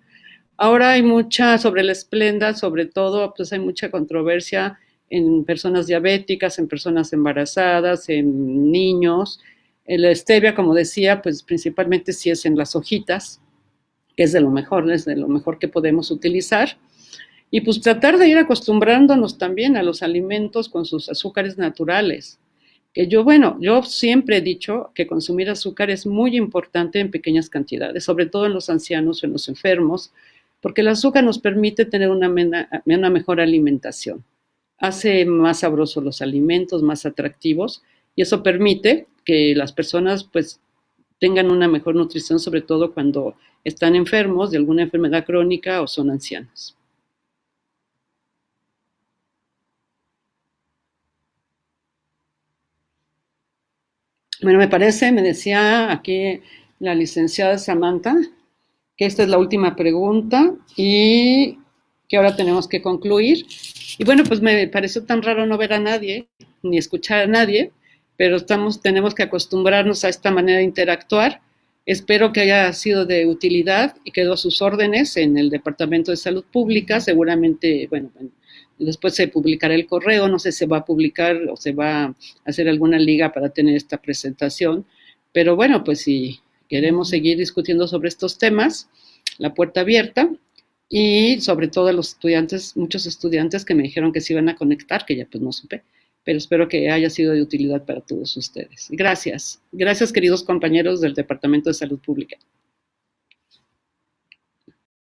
Ahora hay mucha, sobre la esplenda, sobre todo, pues hay mucha controversia en personas diabéticas, en personas embarazadas, en niños. La stevia, como decía, pues principalmente si es en las hojitas, que es de lo mejor que podemos utilizar. Y pues tratar de ir acostumbrándonos también a los alimentos con sus azúcares naturales. Que yo, bueno, yo siempre he dicho que consumir azúcar es muy importante en pequeñas cantidades, sobre todo en los ancianos o en los enfermos, porque el azúcar nos permite tener una mejor alimentación. Hace más sabrosos los alimentos, más atractivos, y eso permite que las personas pues tengan una mejor nutrición, sobre todo cuando están enfermos de alguna enfermedad crónica o son ancianos. Bueno, me parece, me decía aquí la licenciada Samantha, que esta es la última pregunta y que ahora tenemos que concluir. Y bueno, pues me pareció tan raro no ver a nadie, ni escuchar a nadie, pero tenemos que acostumbrarnos a esta manera de interactuar. Espero que haya sido de utilidad y quedó a sus órdenes en el Departamento de Salud Pública. Seguramente, bueno, después se publicará el correo, no sé si se va a publicar o se va a hacer alguna liga para tener esta presentación, pero bueno, pues si queremos seguir discutiendo sobre estos temas, la puerta abierta y sobre todo a los estudiantes, muchos estudiantes que me dijeron que se iban a conectar, que ya pues no supe, pero espero que haya sido de utilidad para todos ustedes. Gracias. Gracias, queridos compañeros del Departamento de Salud Pública.